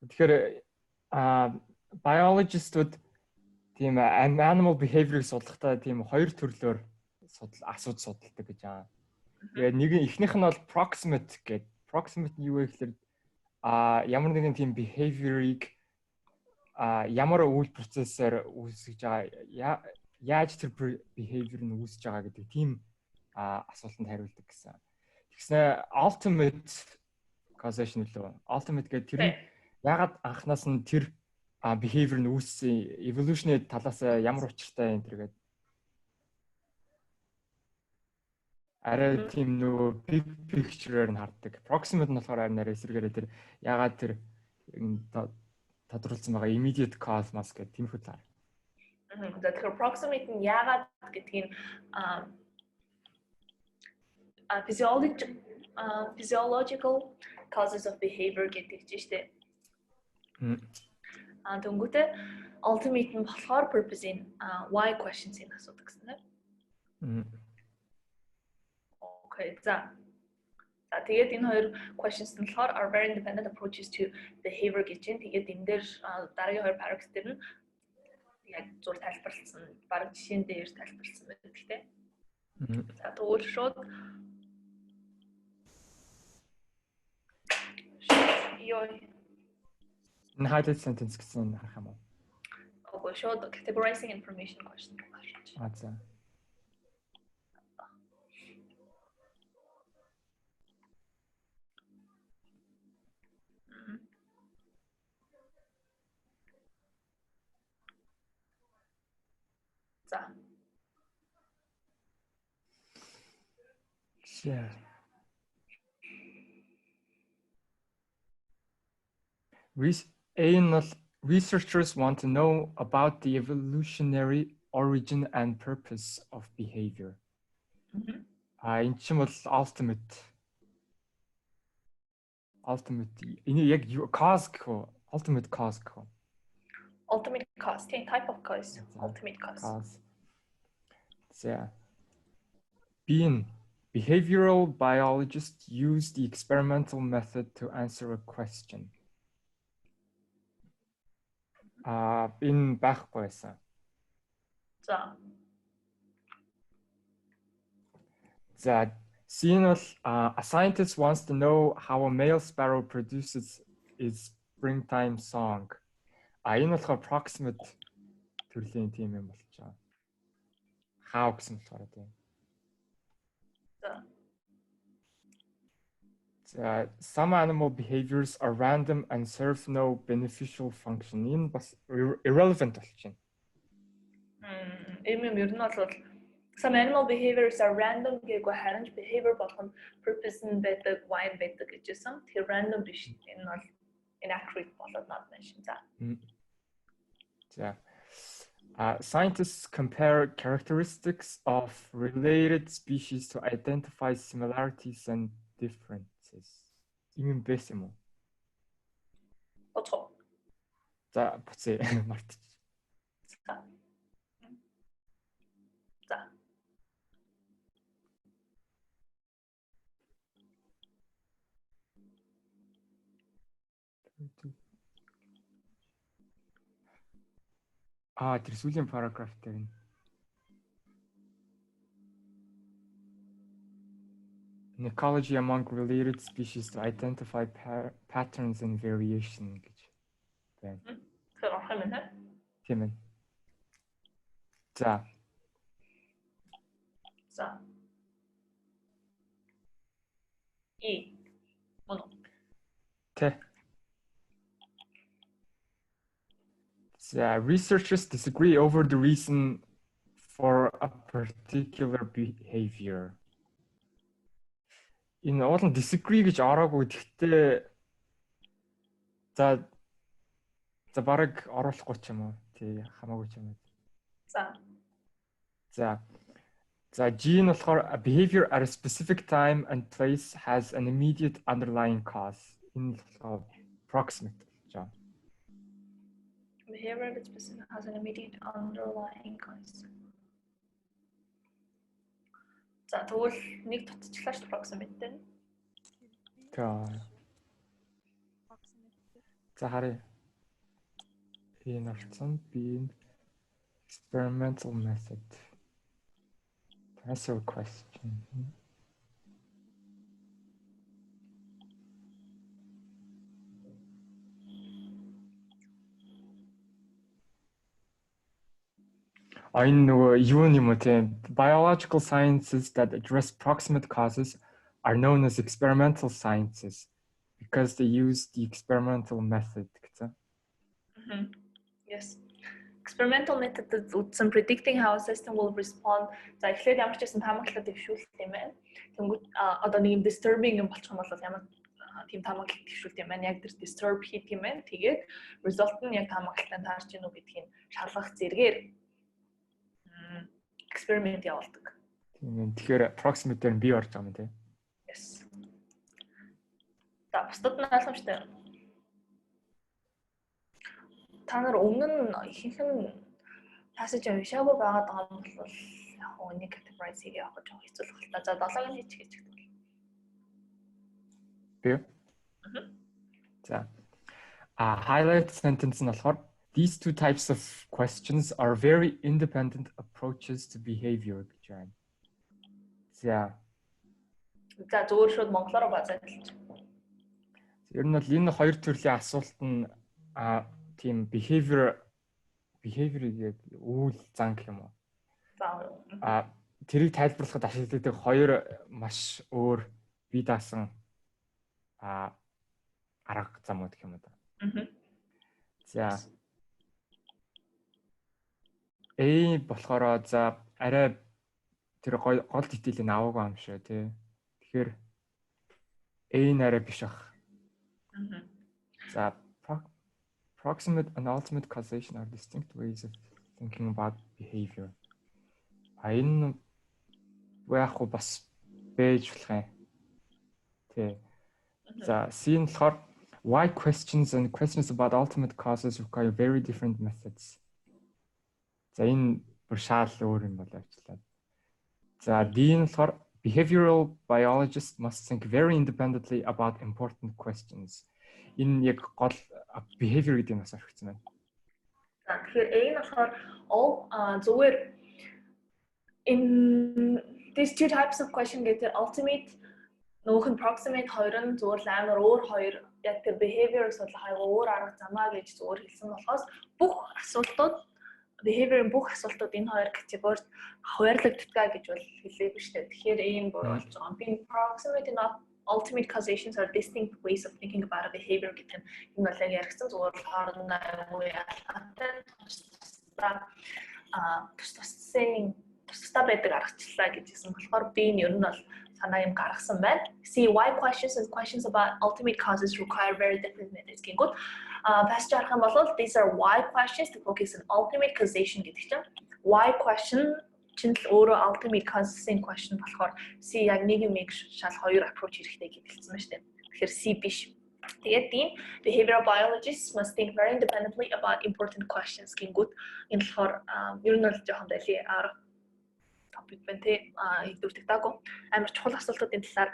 Тэгэхээр biologistууд тийм animal behavior-ыг судлахдаа тийм хоёр төрлөөр асуудал судалдаг гэж байгаа. Тэгээд нэг ихнийх нь бол proximate гэдэг. Proximate нь юу вэ гэхээр ямар нэгэн тийм behavior-ыг ямар үйл процессор үүсгэж байгаа, яаж тэр behavior нь үүсэж байгаа гэдэг тийм асуултанд хариулдаг гэсэн. Тэгснэ ultimate causation лөө. Ultimate гэдэг тэр нь ягаад анханаас нь тэр behavior нь үүссэн, evolution-ийн талаас ямар учиртай юм тэр гэдэг. Арай тийм нөгөө big picture-ээр нь харддаг. Proximate нь болохоор арай эсрэгээрээ тэр ягаад тэр тодорхойлсон байгаа immediate cause mas гэдэг тийм их талаар. Тэгэхээр proximate нь ягаад гэдгийг physiological causes of behavior гэдэг чинь шүү дээ. Тэнгүүтээ ultimate нь болохоор purpose-ийн why questions-ийг асуудаг гэсэн тийм. Okay, за тэгээд энэ хоёр questions нь болохоор are very independent approaches to behavior гэж байна. Тэгээд энэ дээр дараагийн хоёр paragraph дээр нь яг зур тайлбарласан, баг жишээн дээр тайлбарласан байдаг тийм. За тэгвэл шууд энэ highlight sentence гэсэн харах юм уу? Окей, шууд categorizing information question байна. За. За. Yeah. Researchers want to know about the evolutionary origin and purpose of behavior. Энэ ч юм бол ultimate энэ яг cause гэх үү? Ultimate cause гэх үү? Ultimate cause, type of cause, ultimate cause. Yeah. Behavioral biologists use the experimental method to answer a question. Энэ байхгүй байсан. За. За, scene бол a scientist wants to know how a male sparrow produces its springtime song. Энэ болохоор proximate төрлийн тийм юм болж байгаа. How гэсэн болохоор тийм. Some animal behaviors are random and serve no beneficial function. Энэ бас irrelevant болж байна. Ер нь бол some animal behaviors are random гээгүү харин behavior болгоно purpose нь байдаг, why байдаг гэжсэн. Тэр random биш. Энэ бол inaccurate болоод надад шин. За. Scientists compare characteristics of related species to identify similarities and differences. Ийм байсан юм уу? Оцоо. За, буцаа мартчих. За. Тэр сүүлийн paragraph дээр нь. In ecology among related species to identify patterns and variation гэж байна. Тэгэхээр орох юм байна. Тийм ээ. За. Моно. Okay. So, researchers disagree over the reason for a particular behavior. Энэ уул нь disagree гэж ороогүй. Гэхдээ за бараг оруулахгүй ч юм уу. Тий, хамаагүй ч юм уу. За G нь болохоор a behavior at a specific time and place has an immediate underlying cause. Энэ болохоор proximate гэж байна. Behavior that specific has an immediate underlying cause. За тэгвэл нэг тутчлаач proximate дээ. За харъя. Энэ орцсон би experimental method. That's a question. Энэ нөгөө юу юм бэ те? Biological sciences that address proximate causes are known as experimental sciences because they use the experimental method гэсэн. Yes. Experimental methods утсан predicting how a system will respond. За эхлээд ямар ч гэсэн таамаглалаа дэвшүүлт юм байна. Тэнгүүд одоо нэг юм disturbing юм болчих юм бол ямар тийм таамаглалт дэвшүүлт юм байна. Яг тэр disturb хийх юм байна. Тэгээд result нь яг таамаглалтанд таарч гинүү гэдгийг шалгах зэргээр experiment явуулдаг. Тийм. Тэгэхээр proximate дээр нь бий орж байгаа юм тий. Yes. За бусдад нь ойлгомжтой. Та нар өмнө нь ихэнх нь passage уншаагүй байгаад байгаа юм бол яг үнийг categorize хийх явах гэж хэцүү л байна. За 7-ыг хийж гэдэг. Би. За. Highlight sentence нь болохоор these two types of questions are very independent approaches to behavior гэж байна. За зүгээр шууд монголоор базаалж. Ер нь бол энэ хоёр төрлийн асуулт нь тийм behavior яг үйл зан гэх юм уу? Тэрийг тайлбарлахад ашигладаг хоёр маш өөр бие даасан арга замууд гэх юм уу? За болохоор за арай тэр гол дитейлийг аваагүй юм шиг тий. Тэгэхээр нь арай биш ах. За proximate and ultimate causation are distinct ways of thinking about behavior. Энэ яг бас бэж болох юм. Тий. За C нь болохоор why questions and questions about ultimate causes require very different methods. За энэ бүр шал өөр юм болоо авчлаа. За D нь болохоор behavioral biologists must think very independently about important questions. Энэ яг гол behavior гэдэг нь бас орхигдсан байна. За тэгэхээр энэ болохоор зүгээр in these two types of question гэдэг ultimate нөхөн proximate хоёр нь зүгээр амар өөр хоёр яг тэр behavior-ыг судлах аяга өөр арга замаа гэж зүгээр хэлсэн болохоос бүх асуултууд behavior-ийн бүх асуултууд энэ хоёр категорид хуваарлагддаг гэж бол хэлээгүй шүү дээ. Тэгэхээр ийм болж байгаа. Being proximate and ultimate causations are distinct ways of thinking about a behavior гэдэг нь бол яг яригдсан зүгээр хоорондоо ялгаатай тусдаа байдаг аргачлалаа гэж хэлсэн болохоор би нь ер нь бол санаа юм гаргасан байна. See why questions and questions about ultimate causes require very different methods гингүүд passage харах юм бол these are why questions to focus on ultimate causation гэдэг чинь why question чинь л өөрөө ultimate causing question болохоор C яг нэг юм шал хоёр approach хэрэгтэй гэж хэлсэн байна шүү дээ. Тэгэхээр C биш. Тэгээд тийм behavioral biologists must think very independently about important questions гингүүд энэ болохоор ер нь бол жоохон дайли topic бэнтэй хэвдүүлдэг даагүй амар чухал асуултуудын талаар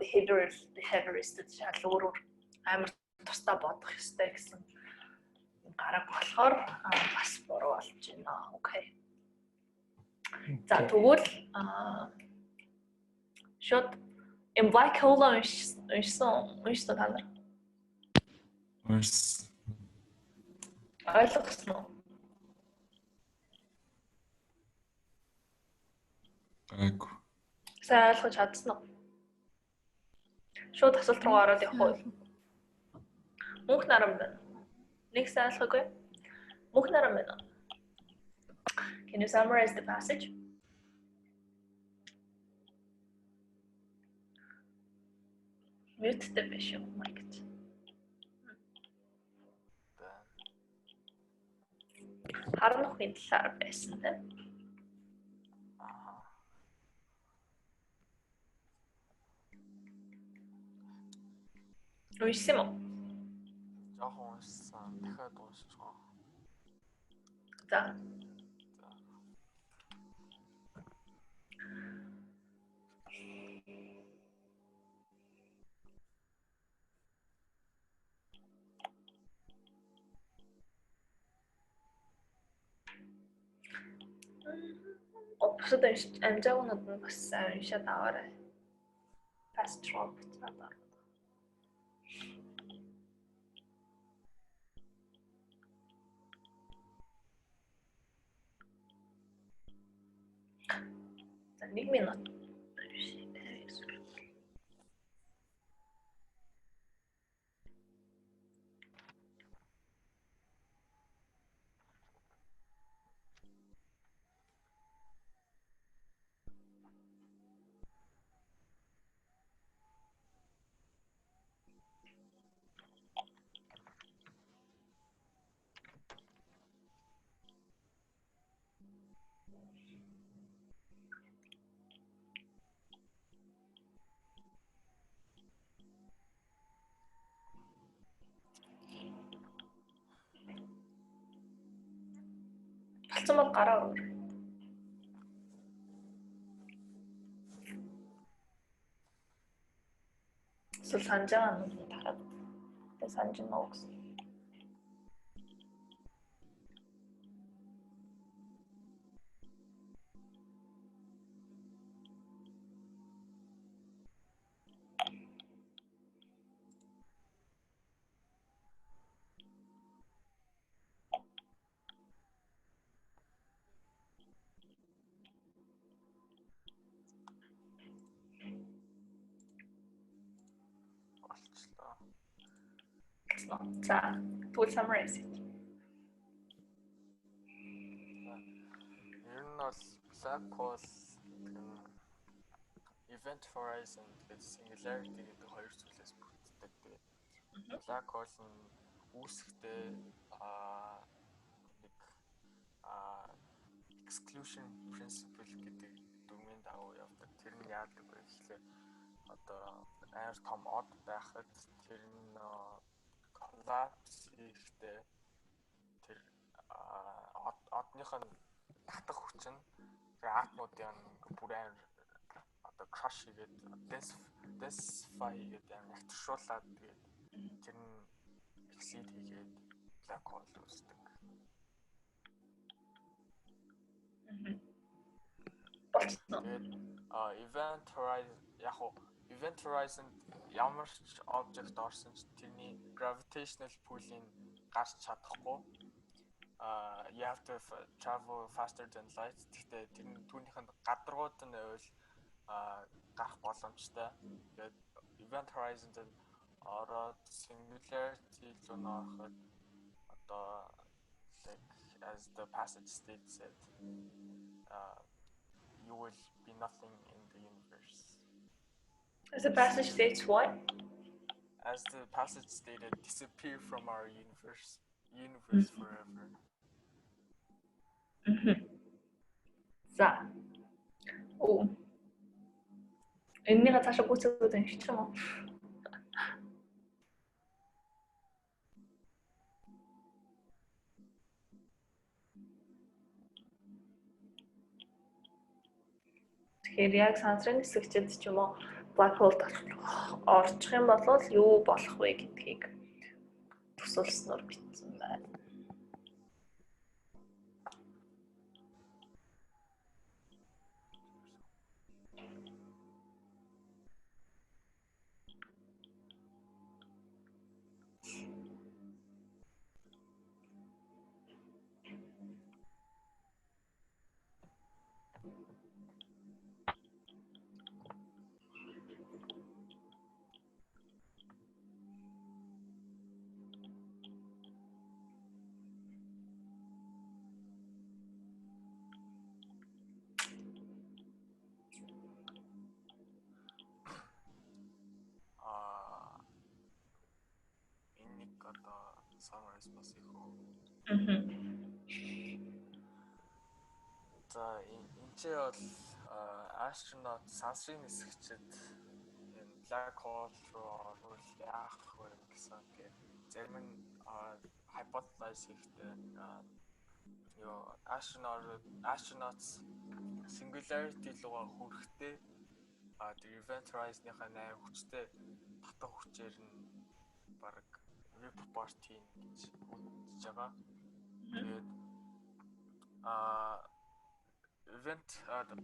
behaviorist шал өөр амар тусдаа бодох ёстой гэсэн гараг болохоор бас буруу болж байна. Окей. За тэгвэл шот in black hole уншсан та нар. Ойлгосноо уу? Айгу. Сайн ойлгож чадсан уу? Шууд асуулт руу ороод явах уу? Мөнх наран байна. Нэг сайн ойлгоогүй. Мөнх наран байна. Can you summarize the passage? Mute the visual mic. Харан ухын талаар байсан тийм. Уншсан уу? Жохон уншсан. Дахиад уншиж байгаа. За. Бусад амжаагнууд нь бас уншаад аваарай. Fast travel буцаад. За 1 минут. Болсон бол гараа өөр. Эсвэл санаж байгаа нь дахиад санаж нөө гэсэн. За, тэгвэл summarize it. Ер нь бол black hole event horizon гэдэг singularity гэдэг хоёр зүйлээс бүтдэг. Тэгээд black hole нь үүсэхдээ нэг exclusion principle гэдэг дүрмийн дагуу явдаг. Тэр нь яадаг вэ гэхлээр одоо амар том од байхад тэр нь collapse хийхдээ тэр одных нь татах хүч нь тэр атомуудын бүр амар одоо crush хийгээд densify хийгээд амар нягтршуулаад тэгээд тэр нь exceed хийгээд black hole үүсдэг. Тэгээд event horizon яг уу event horizon ямар ч object орсон ч тэрний gravitational pull-ийг гарч чадахгүй. You have to travel faster than light. Гэхдээ тэр түүнийх нь гадаргууд нь байвал гарах боломжтой. Тэгээд event horizon дээр ороод singularity руу нөрөхөд одоо like as the passage state said you will be nothing in the universe. As the passage states what? As the passage stated, disappear from our universe forever. За. Оо. Энэнийг цаашаа гүйцэтгэж ингэж юм уу? Тэгэхээр яг сансрын хэсэгчд ч юм уу black hole орчих юм бол юу болох вэ гэдгийг төсөөлснөөр бичсэн байна. noise бас их үү. За энэ ч бол astronaut сансрын нисгчид энэ black hole руу орвол яах вэ гэсэн гээд зарим нь hypothesize хийхдээ astronauts singularity руу хүрэхдээ тэр event horizon-ийнхаа 8 хүчтэй татах хүчээр нь баг report хийн гэж үзэж байгаа. Тэгээд event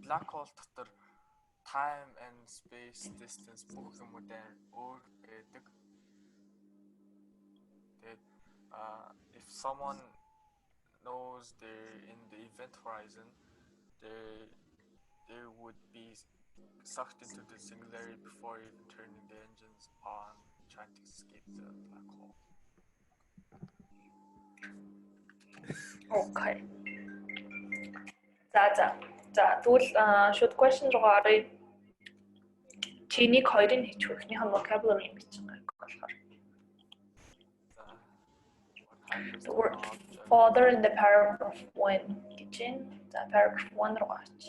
black hole дотор time and space distance бүх юмудаа өөр байдаг. Тэгээд if someone knows they're in the event horizon, they would be sucked into the singularity before even turning the engines on, trying to escape the black hole. Okay. Тэгвэл should question руу оръё. Чинийг хоёрын хичвэхнийхэн vocabulary юм чинь болохоор. The word father in the paragraph 1 гэж байна. За paragraph 1 руу гарч.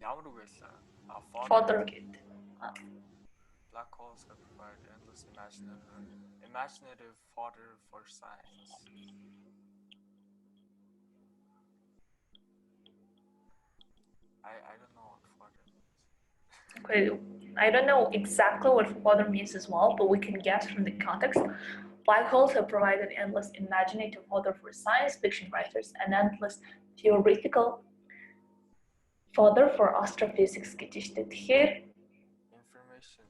Ямар үг вэ? Father гэдэг. Black holes have provided endless imaginative fodder for science. I don't know what fodder means. Okay, I don't know exactly what fodder means as well, but we can guess from the context. Black holes have provided endless imaginative fodder for science fiction writers and endless theoretical fodder for astrophysics гэж штэ. Тэгэхээр Information.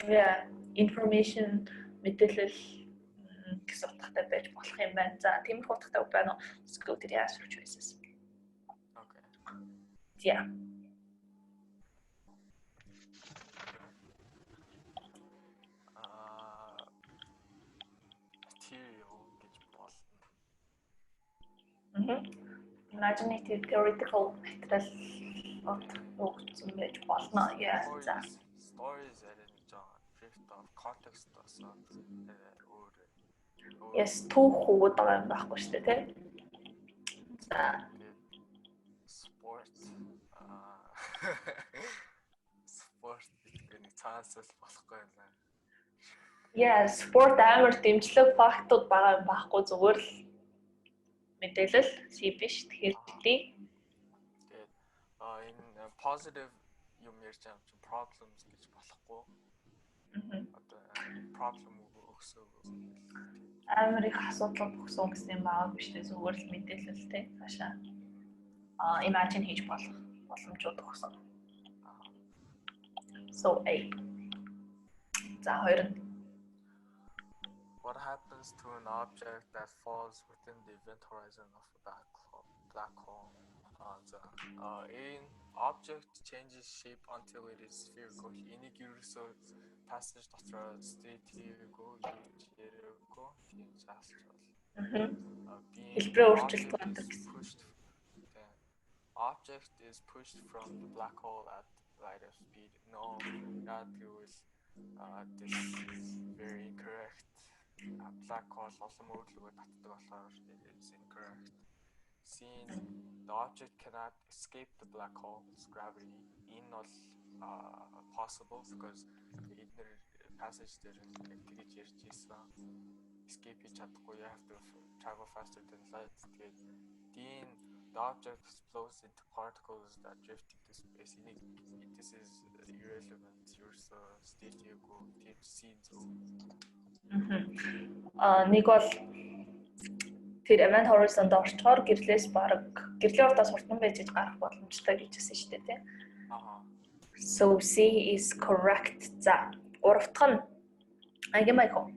Yeah, information мэдээлэл гэсэн утгатай байж болох юм байна. За, тиймэрхүү утгатай үг байна уу? Let's go to the answer choices. Okay. Yeah. Material гэж болно. Imaginative theoretical material өгсөн байж болно. Yeah. За. Stories are in drift of context also. Yes, түүх өгöd байгаа юм байхгүй шүү дээ, тийм. За. Sport. Sport гэдэг нэг цаасвал болохгүй юм байна. Yeah, sport амар дэмжлэг фактууд байгаа юм байхгүй зүгээр л мэдээлэл C биш тэгэхээр D. Тэгээд энэ positive юм ярьж байгаа юм чинь problems гэж болохгүй. Одоо problem өгсөн. Амар их асуудал өгсөн гэсэн юм байгаа биш үү зүгээр л мэдээлэл тийм цаашаа. Imagine хийж болох боломжууд өгсөн. So A. За хоёр нь What happens to an object that falls within the event horizon of a black hole? An object changes shape until it is spherical. Энийг ерөөсөө passage дотроо state хийгээгүй гэж яриаггүй тийм заасч бол. хэлбэрээ өөрчилж байгаа гэсэн. Object is pushed from the black hole at light of speed. No, not will. This is very incorrect. Black hole олон мөрөлгөө татдаг болохоор it is incorrect. Since the object cannot escape the black hole's gravity, энэ бол possible because эдгээр passage дээр тэгж ярьж ийсэн. Escape хийж чадахгүй, you have to travel faster than light. Тэгээд the object explodes into particles that drift into space. This is irrelevant. You're so state go teach scenes. Нэг бол тэр event horizon-д орчхоор гэрлээс баг гэрлийн урдаас хурдан байж гарах боломжтой гэж хэлсэн шүү дээ, тийм. So C is correct. За, гуравдах нь аян байхоо.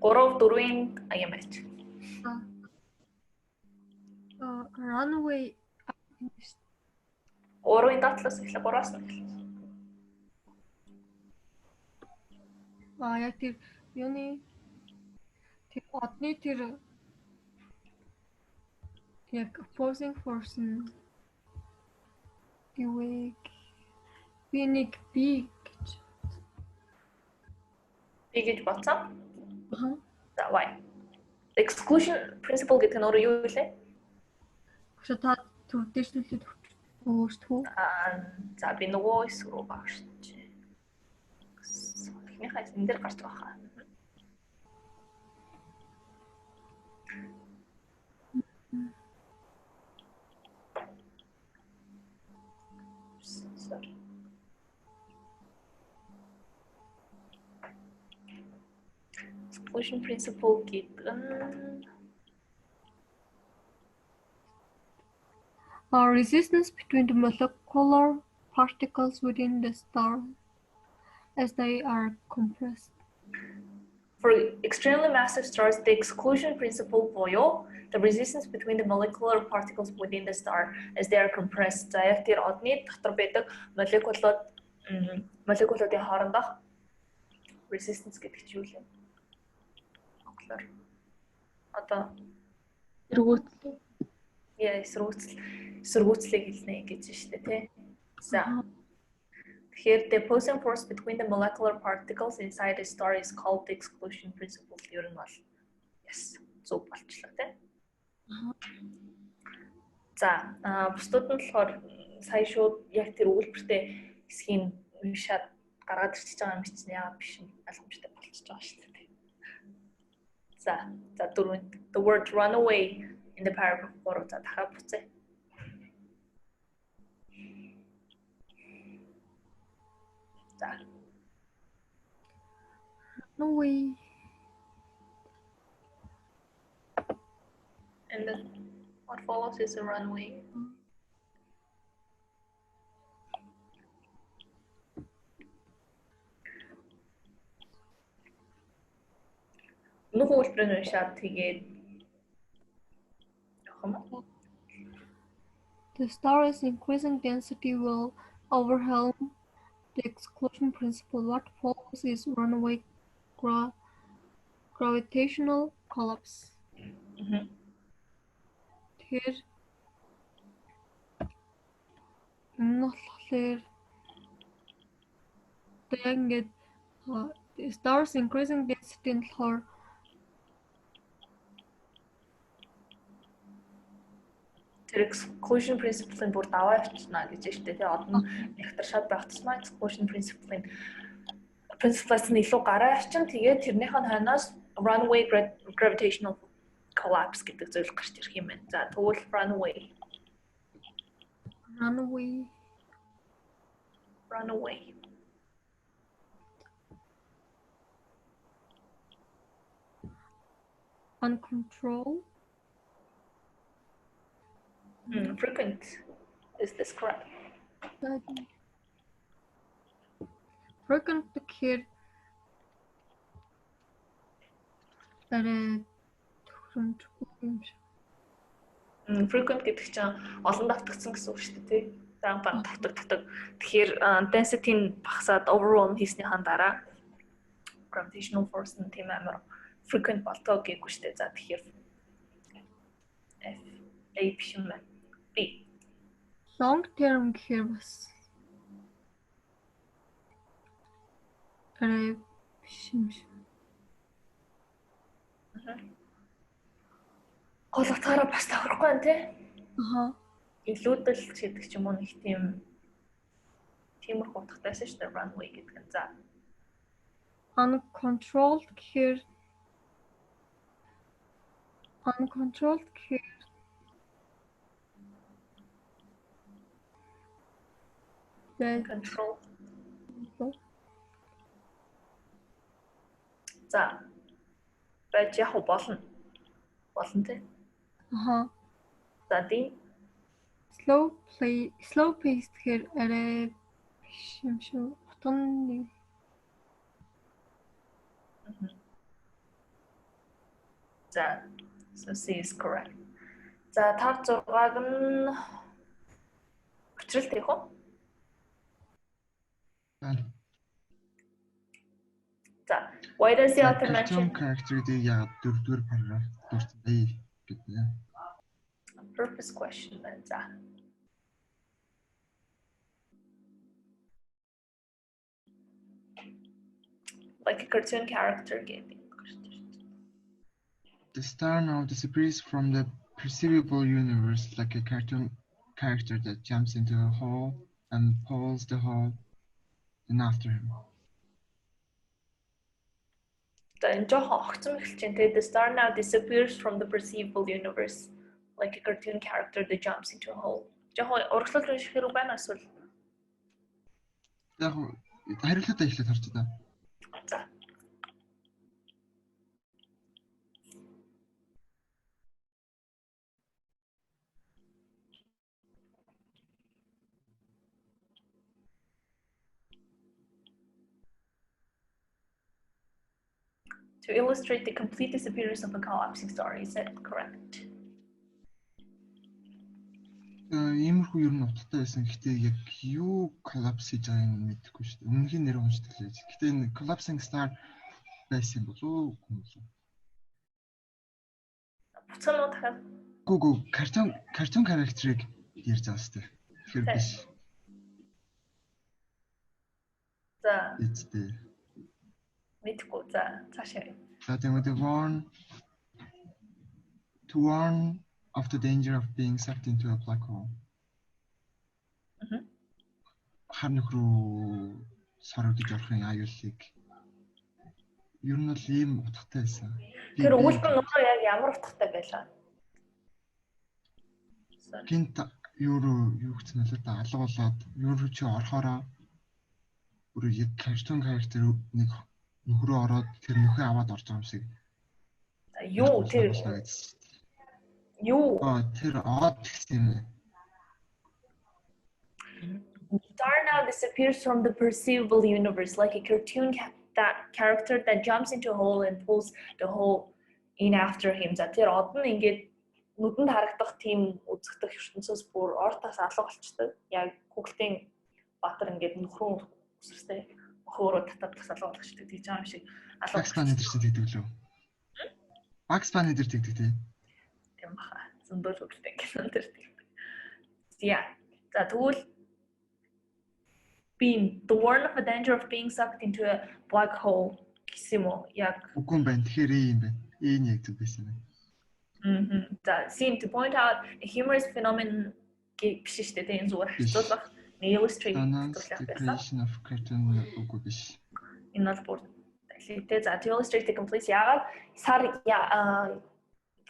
3-4-ийн аян байж. Runway 3-ийн дотлоос эхлэх 3-аас нь эхлэх. Яг тэр юуны тэр одны тэр яг opposing force нь юу би нэг би гэж. Би гэж бодсон. За why? Exclusion principle гэдэг нь өөрөө юу вэ? Гэхдээ та төвдөөшлөлөд өөртөө. За би нөгөө хэсэг рүү багш. Эхнийхээ энэ дээр гарч байгаа хаа. Sorry. Exclusion principle гэдэг нь resistance between the molecular particles within the star as they are compressed. For extremely massive stars, the exclusion principle буюу the resistance between the molecular particles within the star as they are compressed. За яг тэр одны дотор байдаг молекулуудын хоорондох resistance гэдэг чинь юу вэ? Molecular. Одоо Эргүүцэл. Эсэргүүцлийг хэлнэ гэж шүү дээ, тий. За. Тэгэхээр the opposing force between the molecular particles inside a star is called the exclusion principle. Ер нь бол yes, зөв болчихлоо, тий. За, бусдууд нь болохоор сая шууд яг тэр үйлбэртэй хэсгийг уншаад гаргаад ирчихэж байгаа юм чинь яагаад биш юм ойлгомжтой болчихж байгаа шүү дээ. За, дөрөв. The word run away in the paragraph 3 за дахиад буцъя. За. Run away. And then what follows is a runway. Нөгөө үйлбэрийг уншаад тэгээд The star's increasing density will overwhelm the exclusion principle. What follows is runaway gravitational collapse. Тэр нөхлөөр тэгээд the star's increasing density нь болохоор тэр exclusion principle-ын бүр даваа явчихна гэж штэ тий одно нэгтаршаад байх тусмаа exclusion principle-ын principle-аас нь илүү гараа явчин тэгээд тэрнийх нь хойноос runaway gravitational collapse гэдэг зүйл гарч ирэх юм байна. За тэгвэл runaway uncontrolled. Frequent. Is this correct? Frequent гэхээр frequent гэдэг чинь олон давтагдсан гэсэн үг шүү дээ тий. За баг давтагддаг. Тэгэхээр density нь багасаад overall хийснийхаа дараа gravitational force нь тийм амар frequent болтоо гэхгүй шүү дээ. За тэгэхээр F A биш юм байна. B. Long term гэхээр бас биш юм шиг. Гол утгаараа бас таврахгүй байна тий. Илүүдэл гэдэг ч юм уу нэг тиймэрхүү утгатайсэн шүү дээ runway гэдэг нь. За. Uncontrolled гэхээр control. За. Байж яг болно тий. За тийм. Slow pace гэхээр арай биш юм шүү. Утганы За, so C is correct. За, тав 6-аг нь учралт хийх үү? За, why does the author mention character-ийг яг 4-р параграф дуртай гэдэг. purpose question байна. За. Like a cartoon character гэдэг. The star now disappears from the perceivable universe like a cartoon character that jumps into a hole and pulls the hole in after him. За энэ жоохон огцом эхэлж байна. Тэгээ the star now disappears from the perceivable universe like a cartoon character that jumps into a hole. Жоохон урагшлуулж унших хэрэг байна эсвэл? Яг хариултаа эхлээд харч та. За. To illustrate the complete disappearance of a collapsing star, is that correct? Иймэрхүү ер нь утгатай байсан. Гэхдээ яг юу collapse хийж байгааг нь мэдэхгүй шүү дээ. Өмнөхийн нэр уншдаг лээ. Гэхдээ энэ collapsing star байсан болов уу? Буцаанууд дахиад. Гүү картон характерыг ярьж байгаа шүү дээ. Тэгэхээр биш. За. Эцтэй. Мэдгүй. За, цаашаа. To warn of the danger of being sucked into a black hole. Харнах руу саруудж орохын аюулыг ер нь л ийм утгатай байсан. Тэр өгүүлбэр нуураа яг ямар утгатай байлаа? Гинт юу гэсэн л да алга болоод юу чи орохороо бүр яг картон характер нэг нөхрөө ороод тэр нөхөө аваад орж байгаа юм шиг. Юу тэр юу тэр odd гэсэн юм. Star now disappears from the perceivable universe like a cartoon character that jumps into a hole and pulls the hole in after him. За тэр од нь ингээд нүдэнд харагдах тийм үзэгдэх ертөнцөөс бүр ортоос алга болчтой. Яг Google-ийн Баатар ингээд нөхрөө үсрэстэй өөрөө татаад алга болгочтой гэж байгаа юм шиг алга. Bugs Bunny дээр тэгдэг лөө. Bugs Bunny дээр тэгдэг тий. Тийм баха. Зөндөл үгтэй гэсэн тэр тэгдэг. Yeah. За тэгвэл being the warn of the danger of being sucked into a black hole гэсэн юм уу? Яг үгүй юм байна. Тэгэхээр юм байна. Энэ яг зүг байсан юм. That seem to point out a humorous phenomenon биш шүү дээ. Энэ зүгээр харьцуулах illustrate creation of cartoon үгүй биш. Энэ бол бүр хэлээ. За to illustrate the complete яагаад сар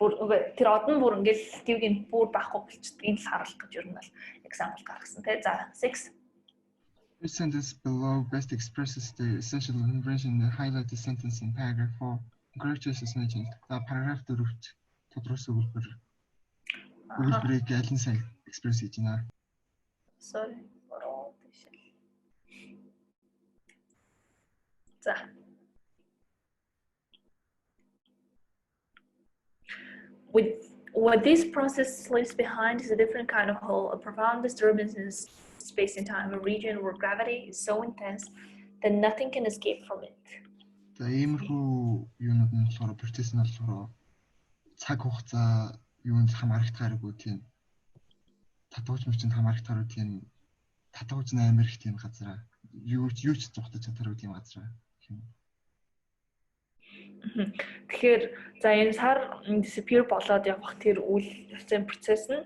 бүр тэр од нь бүр ингээл төвгийн бүр байхгүй болчихдог. Энэ л харуулах гэж ер нь бол example гаргасан тий. За 6 The sentence below best expresses the essential invention and highlight the sentence in paragraph 4. Characters is mentioned. The paragraph 4-т тодорхойлсон өгүүлбэрийг аль нь сайн экспресс хийж байна? Sorry. За. What this process leaves behind is a different kind of hole, a profound disturbance in space and time, a region where gravity is so intense that nothing can escape from it. За иймэрхүү юунууд нь болохоор процесс нь болохоор цаг хугацаа юунд хамаарахтайгаагүй тийм татварч мөрчөнд хамаарахтайгаар тийм татварч амар их тийм газар юу ч зугтаж чадваргүй тийм газар юм. Тэгэхээр за энэ сар disappear болоод явах тэр үйл явцын процесс нь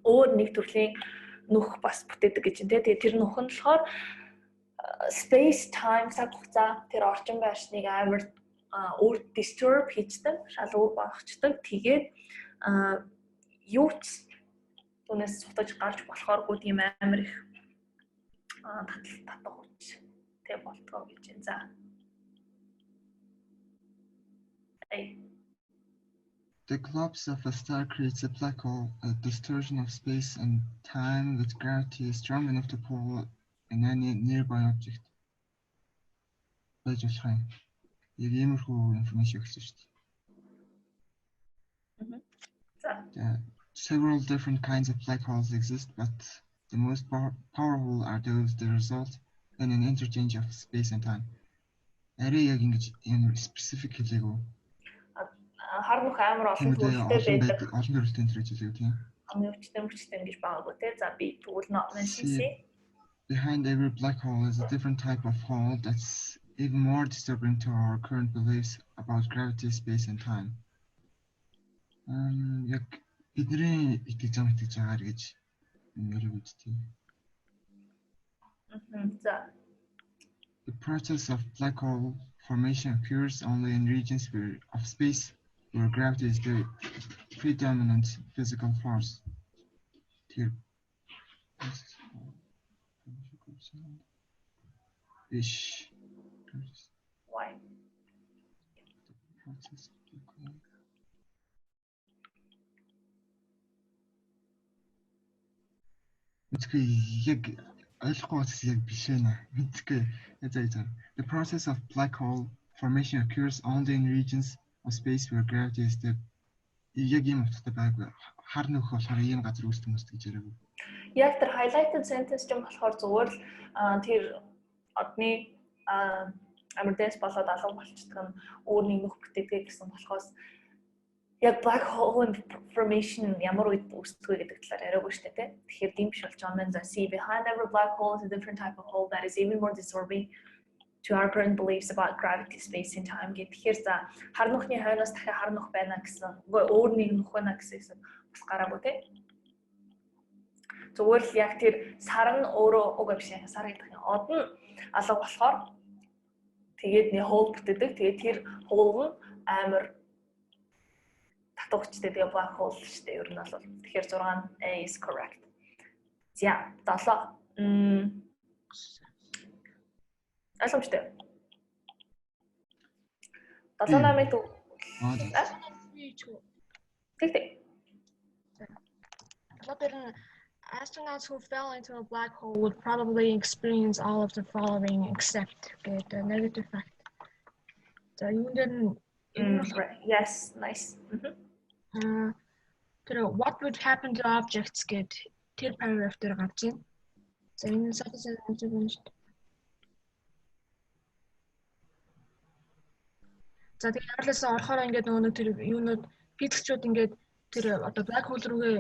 өөр нэг төрлийн нүх бас бүтээдэг гэж байна. Тэгээ тэр нүх нь болохоор space time цаг хугацаа тэр орчин байшныг амар өөр disturb хийдэг, шал өөр багчдаг. Тэгээд юу ч түүнээс сутаж гарч болохооргүй тийм амар их татах хүч тэг болтгоо гэж байна. За. The collapse of a star creates a black hole, a distortion of space and time with gravity is strong enough to pull in any nearby object. Байж болох юм. Яг иймэрхүү информашн өгсөн шүү дээ. Several different kinds of black holes exist, but the most powerful are those that result in an interchange of space and time. Арай яг ингэж specific хэлээгүй. хар нүх амар олон төрөлтэй байдаг. Олон төрөлтэй энэ гэж хэлээ тийм. Өвчтөн гэж байгаагүй те. За би тэгвэл not mention C. Behind every black hole is a different type of hole that's even more disturbing to our current beliefs about gravity, space, and time. Яг бидний итгэж байгаагаар гэж нэрийг үзтий. The process of black hole formation occurs only in regions of space where gravity is the predominant physical force. Here. Ish. Why? The process of black hole formation occurs only in regions of space where gravity is the хар нөх болохоор ийм газар үүсдэг мэт гэж яриаг. Яг тэр highlighted sentence юм болохоор зүгээр л тэр одны амардэс болоод алга болчихдог нь өөрийн нөх бүтээдэг гэсэн болохоос яг black hole formation ямар үед үүсдэг вэ гэдэг талаар яриаггүй шүү дээ тий. Тэгэхээр тийм биш болж байгаа юм. За see behind every black hole is a different type of hole that is even more disturbing to our current beliefs about gravity, space and time. Тэгэхээр за хар нүхний хойноос дахиад хар нүх байна гэсэн. Өөр нэг нүх байна гэсэн бас гараагүй тий. Зүгээр л яг тэр сар нь өөрөө уг биш сар гэдэг нь од нь алга болохоор тэгээд нэг хоол бүтээдэг. Тэгээд тэр хоол нь амар татварчтай тэгээ black hole шүү дээ. Ер нь бол тэгэхээр 6 A is correct. За 7 Ойлгомжтой. 7-8 дүү. Тэг. Astronauts who fell into a black hole would probably experience all of the following except the negative fact. So you didn't. Yes, nice. What would happen to objects get тэр paragraph дээр гарч байна. За энэ сатас гэж байна шүү дээ. За тэгээд яарлаасаа орохоор ингээд нөгөө тэр юунууд физикчүүд ингээд тэр одоо black hole рүүгээ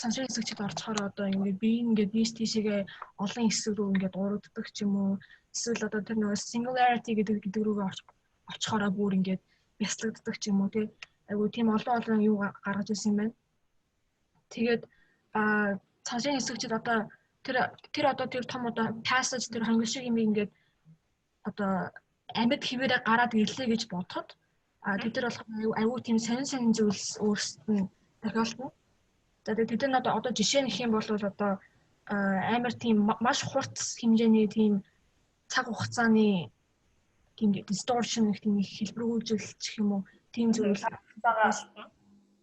сансрын хэсэгчд орцохоор одоо ингээд би ингээд тийшээгээ олон хэсэг рүү ингээд урагддаг ч юм уу эсвэл одоо тэр нөгөө singularity гэдэг рүүгээ очихороо бүр ингээд бяцлагддаг ч юм уу тий айгу тийм олон юу гаргаж ирсэн юм байна. Тэгээд сансрын хэсэгчд одоо тэр одоо тэр том одоо passage тэр хангил шиг юм ингээд одоо амьд хിവэрэ гараад ирлээ гэж бодоход тэд нар болохоор аюу тийм сонин зүйлс өөрсдөд нь тохиолдно. За тэгээд тэд нар одоо жишээ нэх юм бол одоо амар тийм маш хурц хэмжээний тийм цаг хугацааны тийм distortion гэх тийм хэлбэрүүлжүүлчих юм уу тийм зүйл байгаа.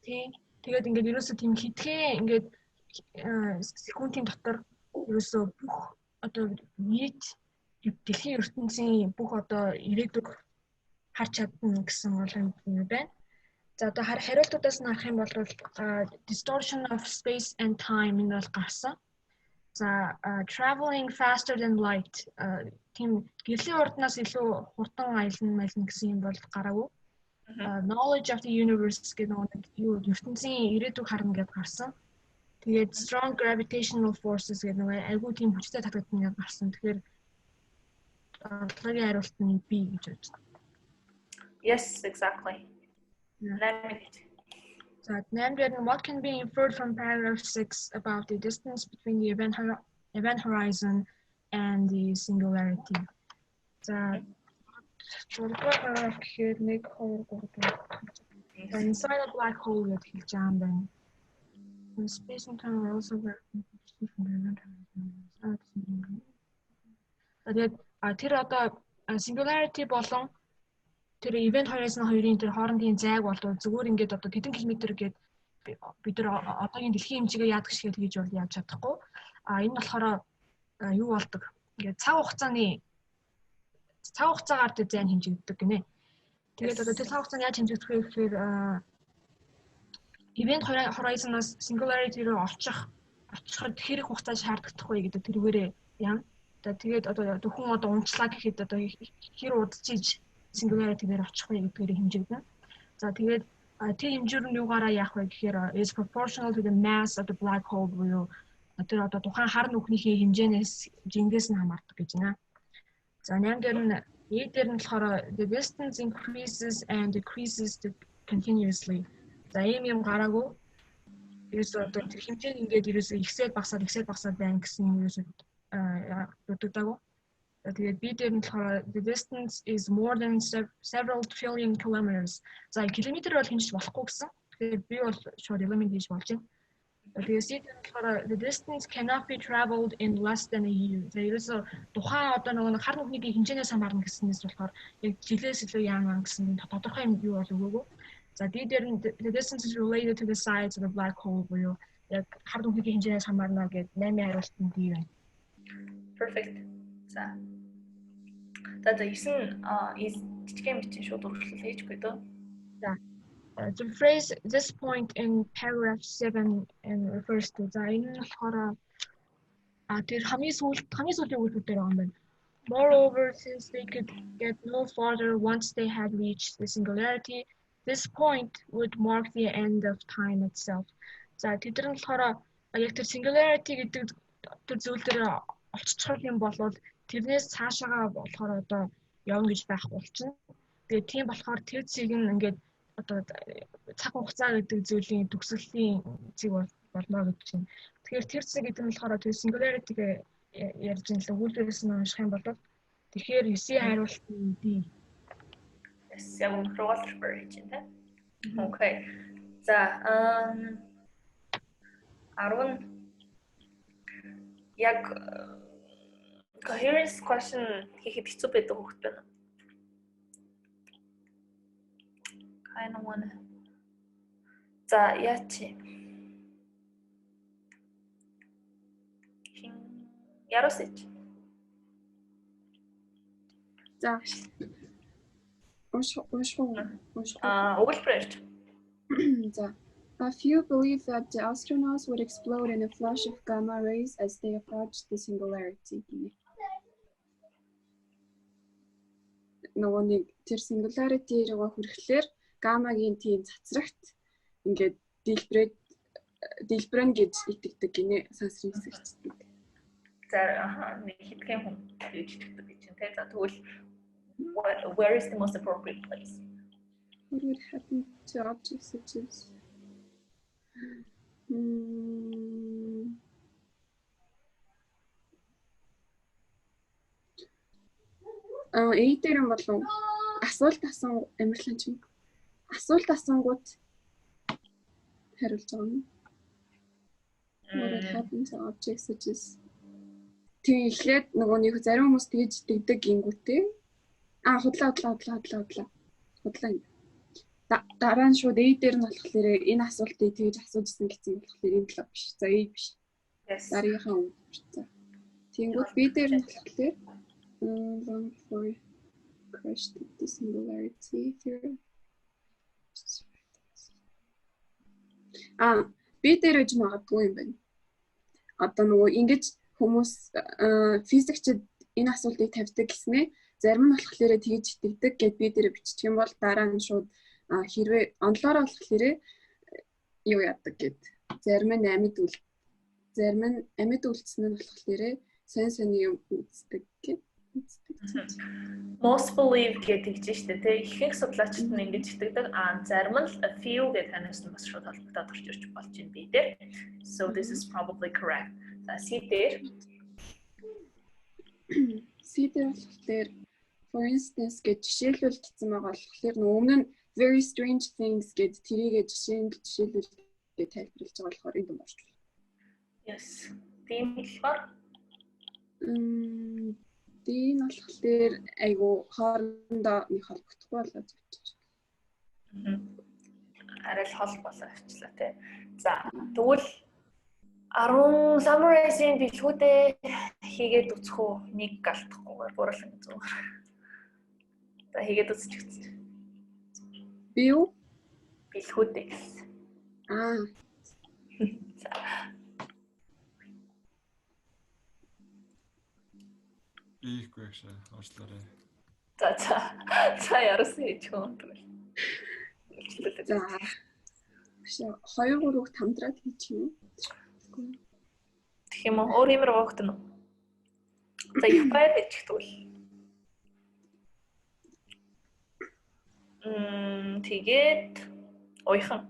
Тийм. Тэгээд ингээд ерөөсөө тийм хитгэн ингээд секундын дотор ерөөсөө бүх одоо нийт дэлхийн ертөнцийн бүх одоо ирээдүг харж чадна гэсэн юм байна. За одоо хариултуудаас нь харах юм бол distortion of space and time энэ бол гарсан. За traveling faster than light тийм гэрлийн урднаас илүү хурдан аялна гэсэн юм бол гараагүй. Knowledge of the universe гэдэг нэг юу ертөнцийн ирээдүг харна гэдээ гарсан. Тэгээд strong gravitational forces гэдэг нэг айгүй тийм хүчтэй татагдсан гэдээ гарсан. Тэгэхээр Yes, exactly. So, what can be inferred from paragraph 6 about the distance between the event horizon and the singularity? So, inside a black hole, space and time are also very different. Тэр одоо singularity болон тэр event horizon хоёрын тэр хоорондын зайг бол зүгээр ингээд одоо хэдэн километр гээд бид нар одоогийн дэлхийн хэмжээгээ яадаг шиг тэгж бол яаж чадахгүй. Энэ болохоор юу болдог? Ингээд цаг хугацаагаар тэр зайн хэмжигддэг гинэ. Тэгээд одоо тэр цаг хугацаанд яаж хэмжигдэх вэ гэхээр event horizon-аас singularity руу очиход хэрэг хугацаа шаарддаг вэ гэдэг тэрүүгээрээ яа. Тэгээд одоо хүн одоо унчлаа гэхэд одоо хэр удаж singularity дээр очих вэ гэдгээр хэмжигдэнэ. За тэгээд тэр хэмжүүр нь юугаараа яах вэ гэхээр is proportional to the mass of the black hole буюу тэр одоо тухайн хар нүхнийхээ хэмжээнээс жингээс нь хамаардаг гэж байна. За 8 дээр нь E дээр нь болохоор the distance increases and decreases continuously. За ийм гараагүй. Ерөөсөө одоо тэр хэмжээ нь ингээд ерөөсөө ихсээд багасаад байна гэсэн ерөөсөө дутагдаагүй. Тэгээд B дээр нь болохоор the distance is more than several trillion kilometers. За километр бол хэмжиж болохгүй гэсэн. Тэгэхээр B бол шууд element хийж болж байна. Тэгээд C дээр нь болохоор the distance cannot be traveled in less than a year. За ерөөсөө тухайн одоо нөгөө хар нүхний хэмжээнээс хамаарна гэснээс болохоор яг жилээс илүү яана гэсэн тодорхой юм юу бол өгөөгүй. За D дээр нь the distance is related to the size of the black hole буюу яг хар нүхний хэмжээнээс хамаарна гэдэг 8 хариулт нь D байна. Perfect. За. За 9 жижигхэн бичин шууд үргэлжлэл хийчихгүй дөө. За. The phrase this point in paragraph 7 and refers to за энэ нь болохоор тэр хамгийн сүүлийн үгүүд дээр байгаа юм байна. Moreover, since they could get no farther once they had reached the singularity, this point would mark the end of time itself. За тэдгээр нь болохоор яг тэр singularity гэдэг тэр зүйл дээр очичих юм бол тэрнээс цаашаага болохоор одоо явна гэж байх болчихно. Тэгээд тийм болохоор тэр зэг нь ингээд одоо цаг хугацаа гэдэг зүйлийн төгсгөлийн зэг болно гэж байна. Тэгэхээр тэр зэг гэдэг нь болохоор тэр singularity-г ярьж байгаа л өгүүлбэрээс нь унших юм бол тэгэхээр 9 хариулт нь D. Yes, яг руугаа refer хийж байна. Okay. За 10 яг coherence question хийхэд хэцүү байдаг хөхт байна. Kind of wanna. За яачи. Яросич. За. Өгүүлбэрч. За. A few believe that the astronauts would explode in a flash of gamma rays as they approach the singularity. Нөгөө тэр singularity руугаа хүрэхлээр гамагийн тийм цацрагт ингээд дэлбэрэн гэж итгэдэг гинэ сансрын хэсэгчдэг. За нэг хитгэн хүн гэж итгэдэг гэж байна. За тэгвэл where is the most appropriate place? What would happen to objects such as дээр юм болов асуулт асан амарлан ч юм. Асуулт асангууд хариулж байгаа юм. What would happen to objects such as тэг ихлээд нөгөө нэг зарим хүмүүс тэгж итгэдэг гингүүтэй. Худлаа юм. Дараа нь шууд A дээр нь болохоор энэ асуултыг тэгж асуужсэн гэсэн болохоор энэ л биш. За A биш. Yes. Дараагийн үг. За. Тэнгүүд B дээр нь болохоор long for crushed the singularity theory. B дээр гэж магадгүй юм байна. Одоо нөгөө ингэж хүмүүс физикчид энэ асуултыг тавьдаг гэснээр зарим нь болохоор тэгж итгэдэг гэд B дээр биччих юм бол дараа нь шууд хэрвээ онлоор болохоор юу яадаг гэд зарим нь амьд үлдсэн нь болохоор сайн юм үздэг гэд. Most believe гэдэг чинь шүү дээ. Ихэнх судлаачид нь ингэж итгэдэг. Зарим нь a few гэдэг танаас нь бас шууд холбогдоод орж ирж болж байна би дээр. So this is probably correct. За C дээр болохоор for instance гэж жишээлбэл гэсэн байгаа болохоор өмнө нь very strange things гэд тэрийгэ жишээлбэл гэж тайлбарлаж байгаа болохоор энэ юм болж байна. Yes. Тийм болохоор тийм болохоор айгу хоорондоо нэг холбогдохгүй болоод зүгтж. Арай л хол болоо авчлаа тий. За тэгвэл 10 summarize-ийн бэлгүүдээ хийгээд үзэх үү? Нэг галтахгүйгээр гурлан зүгээр. За хийгээд үзчихсэн. Би юу? Бэлгүүдээ гэсэн. За. Ийхгүй шээ, уучлаарай. За яарсан хийж хөөн тэгвэл. За 2 3 хүүхд хамтраад хийчих юм уу? Тэгэх юм уу? Өөр юмэр гоогт нь. За япаар бичих тэгвэл. Тэгээд уйхан.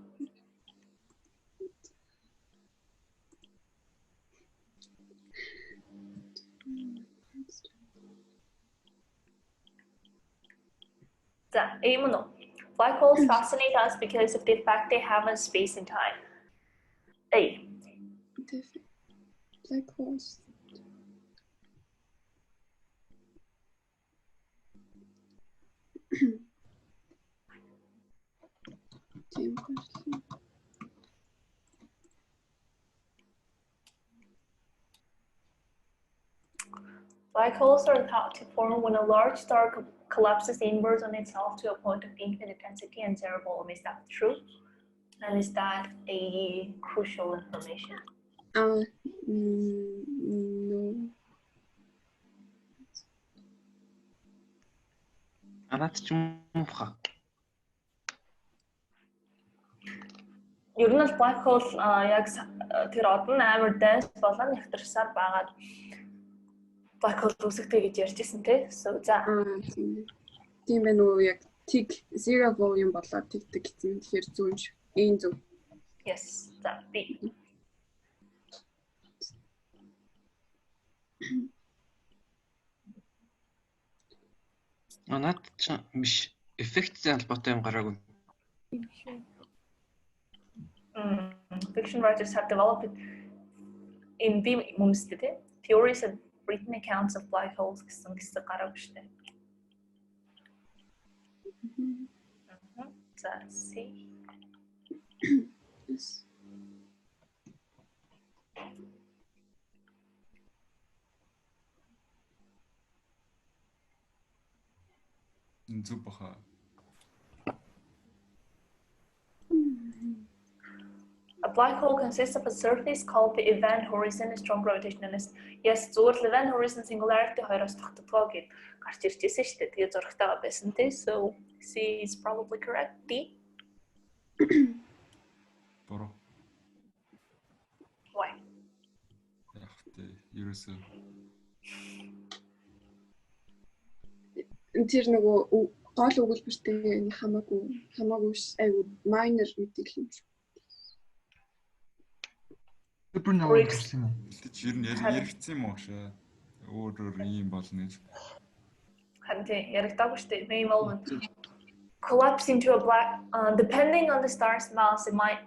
За ийм нь. Black holes fascinate us because of the fact they have a space and time. A. Black holes. Black holes are thought to form when a large star collapses inwards on itself to a point of infinite density and zero volume. Is that true? And is that a crucial information? No. Анаад ч юм уу хаа. Ер нь бол black hole яг тэр одон амар dense болон нэвтэрсээр байгаад black hole үүсгдэг гэж ярьжсэн тий. So за. Тийм байна уу яг тэг zero volume болоод тэгдэг гэсэн. Тэгэхээр зөв юм шиг. Ийм зөв. Yes. За B. Анаад ч биш эффекттэй холбоотой юм гараагүй. Fiction writers have developed in B мөмстэй тий. Theories and written accounts of black holes гэсэн гараагүй шүү дээ. За C. Зүг баха. A black hole consists of a surface called the event horizon and strong gravitational. Yes, зүгээр л event horizon singularity хоёроос тогтдгоо гэд гарч ирчихсэн шүү дээ. Тэгээ зурагтайгаа байсан тий. So C is probably correct. D. Буруу. Why? Яг тэ ерөөсөө тэр нөгөө гол өгүүлбэртэй хамаагүй айгу minor мэдээлэл юм шиг. Super nova гэсэн юм уу? Тэг ер нь яригдсан юм уу шээ. Өөр юм болно гэж. Харин тий яригдаагүй шүү дээ. May moment collapse into a black depending on the star's mass it might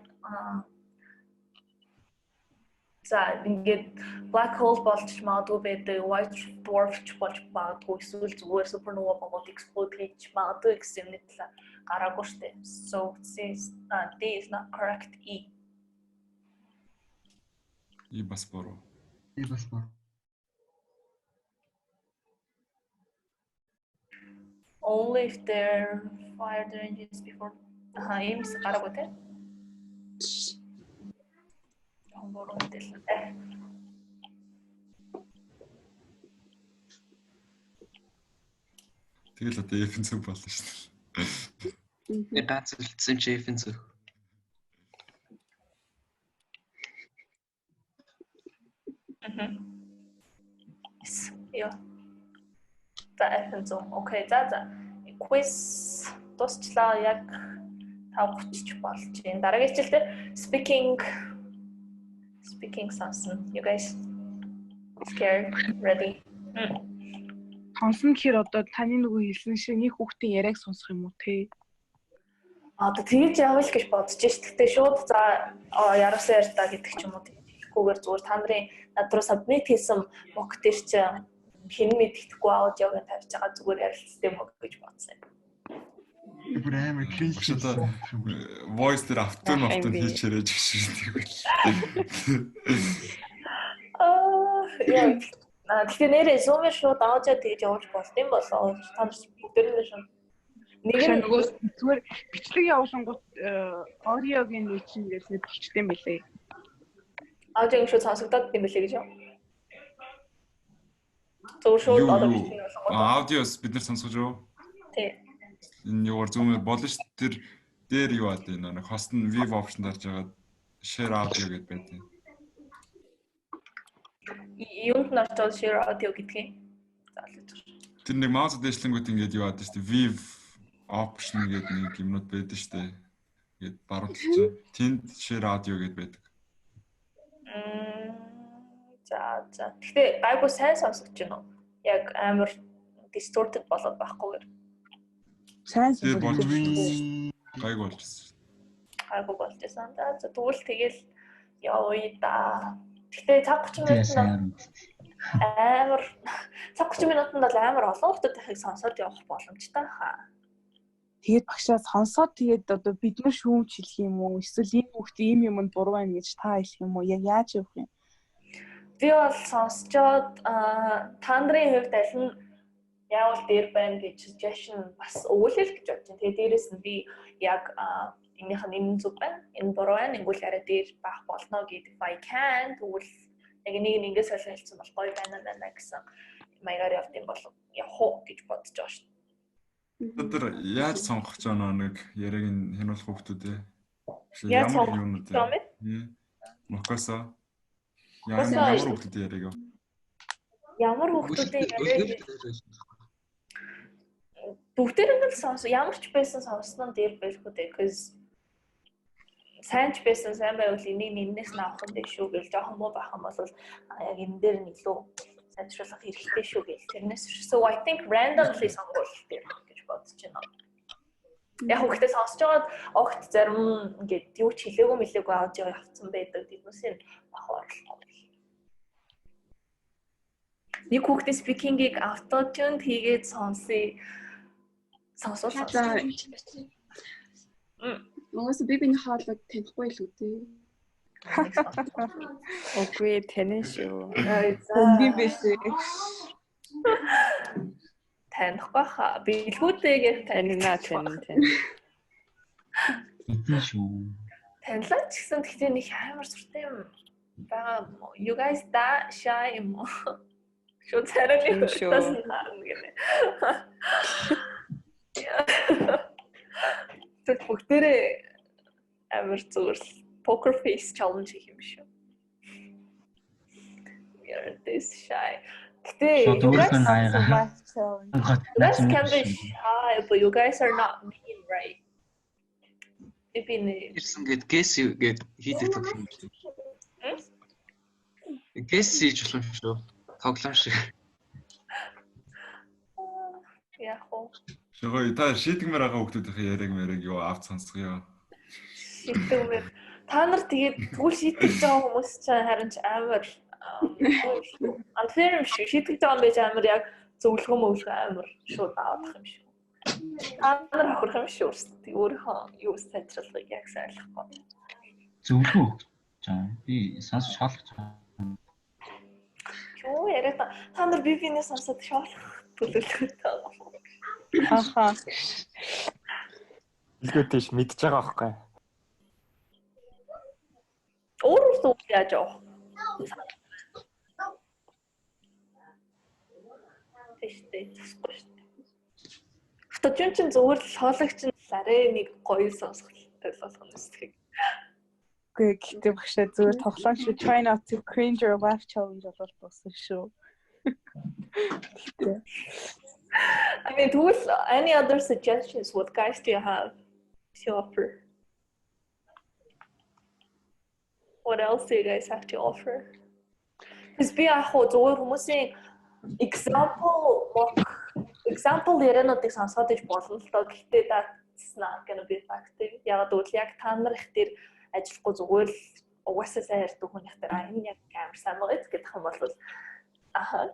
за ингээд black hole болж магадгүй байдаг, white dwarf ч болж магадгүй, эсвэл зүгээр supernova болоод explode хийж магадгүй гэсэн юмны талаар гараагүй шүү дээ. So since D is not correct. E. И бас буруу. Only if they're fired ranges before. Ийм гараагүй те. Буруу мэдээлэл. Тэгэл одоо F-ийн зүг болно шүү дээ. Би ганц үлдсэн чи F-ийн зүг. Яа. За F-ийн зүг. Окей, за. Quiz тусчлаа яг 5:30 болж байна. Дараагийн хичээлдээ speaking сонсон. You guys scared? Ready? Сонсон гэхээр одоо таны нөгөө хэлсэн шиг нэг хүүхдийн яриаг сонсох юм уу те? Одоо тэгж явал гэж бодож ш. Тэгтээ шууд за ярахсаар ярьтаа гэдэг ч юм уу хэлэхгүйгээр зүгээр та нарын над руу submit хийсэн mock дээр чи хэн мэддэхгүй аудиог тавьж байгаа зүгээр ярилцсан юм уу гэж бодсон. Бүр амар cringe одоо voice дээр автон хийж яриад гişэрдэг. Яа. Тэгэхээр нэрээ Zoom-ээр шууд аудио тэгж явуулж болд юм болоо. Та нар бүгдээрээ шин. Нэг нь нөгөө зүгээр бичлэг явуулсангууд аудиогийн нэг чинь гэж бичдэг юм билээ. Аудиог шууд сонсогдоод юм билээ гэж юу? Зөв шууд одоо бичлэг явуулсангууд. Аудиос бид нар сонсгож юу? Тий. Энэ юугаар Zoom-ээр болно ш. Тэр дээр юу бат энэ нэг хост нь view option дарж байгаа share audio гэдээ байдаг. Юунд нь орж share audio гэдгийг заалж байгаа. Тэр нэг маус дэвшлэнгүүд ингээд юу бат шүү дээ. View option гэдэг нэг юмнууд байдаг шүү дээ. Ингээд баруун талд тэнд share audio гэдээ байдаг. За. Гэхдээ гайгүй сайн сонсогч байна уу? Яг амар distorted болоод байхгүй. Сайн сонсогч. Гайгүй болж байсан. За тэгвэл тэгэл явъя да. Гэхдээ цаг 30 минут амар цаг 30 минутанд бол амар олон хүмүүсийг сонсоод явах боломжтой хаа. Тэгээд багшаа сонсоод тэгээд одоо бид нар шүүмж хэлэх юм уу? Эсвэл энэ хүүхд ийм юмд буруу байна гэж та хэлэх юм уу? Яг яаж явах юм? Би бол сонсчоод та нарын хувьд аль нь яавал дээр байна гэж suggestion бас өгүүлэл гэж бодож байна. Тэгээд дээрэс нь би яг энийх нь энэ зүг байна. Энэ буруу байна. Ингүүл арай дээр байх болно гэдэг. If I can тэгвэл яг энийг ингэж солиулсан бол гоё байна гэсэн маягаар явд юм бол явах уу гэж бодож байгаа шүү. Тэр яаж сонгох ч нэг яриг нь хянуулах хүмүүстэй. Ямар юм бэ? Мокосо. Ямар хүмүүстэй яриг юу? Ямар хүмүүстэй яриг? Бүгдээр нь сонс ямар ч байсан сонсноо дээр байх үү because сайн ч байсан сайн байвал энийг нэрнээс нь авах юм дээ шүү гэж жоохон муу байх юм бол яг энэ дээр нь илүү сайжруулах хэрэгтэй шүү гэж тэрнээс so I think randomly сонгуул дээр гэж бодож байна. Яг хүүхдээ сонсож байгаад огт зарим ингээд юу ч хэлээгүй мэлээгүй аудио явцсан байдаг биднээсээ бах орлоо. Нэг хүүхдээ speaking-ийг auto-tune хийгээд сонсуулсан. Угаас биний хаалт танихгүй л үгүй. Окей, тань шүү. Би бишээ. Танихгүй хаа. Билгүүтэйгээ танина тань. Эдэн шүү. Танилаа ч гэсэн тэгтээ нэг амар суртай юм байгаа. You guys that shy юм уу? Шууд царайлын тас наа гэнэ. Тэг бүгдээрээ амар зүгээр poker face challenge хийх юм шүү. You're this shy. Гэтэ you guys can be shy, but you guys are not mean, right? Ирсэн гээд guess гээд хийдэг тоглоом шүү. Guess хийж болох юм шүү. Тоглоом шиг. Яг уу. Шогоо та шийдгмээр байгаа хүмүүсийн яриаг мэрэг юу авч сонсгоё. Шийдгмээр. Та нар тэгээд тэгвэл шийдэж байгаа хүмүүс чинь харин ч амар unfair юм шиг шийдэж байгаа юм байж амар яг зөвлөгөө мөвлөгөө амар шууд авах юм шиг. Та нар авах юм шиг өөрсдөө өөрийнхөө юу сайжруулахыг яг сайн ойлгохгүй. Зөвлөгөө жаа би сонсож хаалгаж байгаа. Юу яриад та нар бибинээ сонсоод шоолох төлөвлөлттэй байгаа. Ахаа. Илгүүтэйш мэдж байгаа байхгүй. Өөрөөсөө яаж явах? Тэштэй засахгүй шүү дээ. Автожин чинь зүгээр л хоологч нь арай нэг гоё сонсох болгох юм шиг. Гэхдээ багшаа зүгээр тоглоом шүү. Try not to cringe or laugh challenge болол болсон шүү. I mean, any other suggestions? What guys do you have to offer? What else do you guys have to offer? Because би яг зөвхөн хүмүүсийн example яриануудыг сонсоод иж болно л доо. Гэхдээ that's not gonna be effective. Яг л яг та нар их дээр ажиллахгүй зүгээр л угаасаа сайн ярьдаг хүн их дээр энэ яг амар сайн байгаа гэдэг юм бол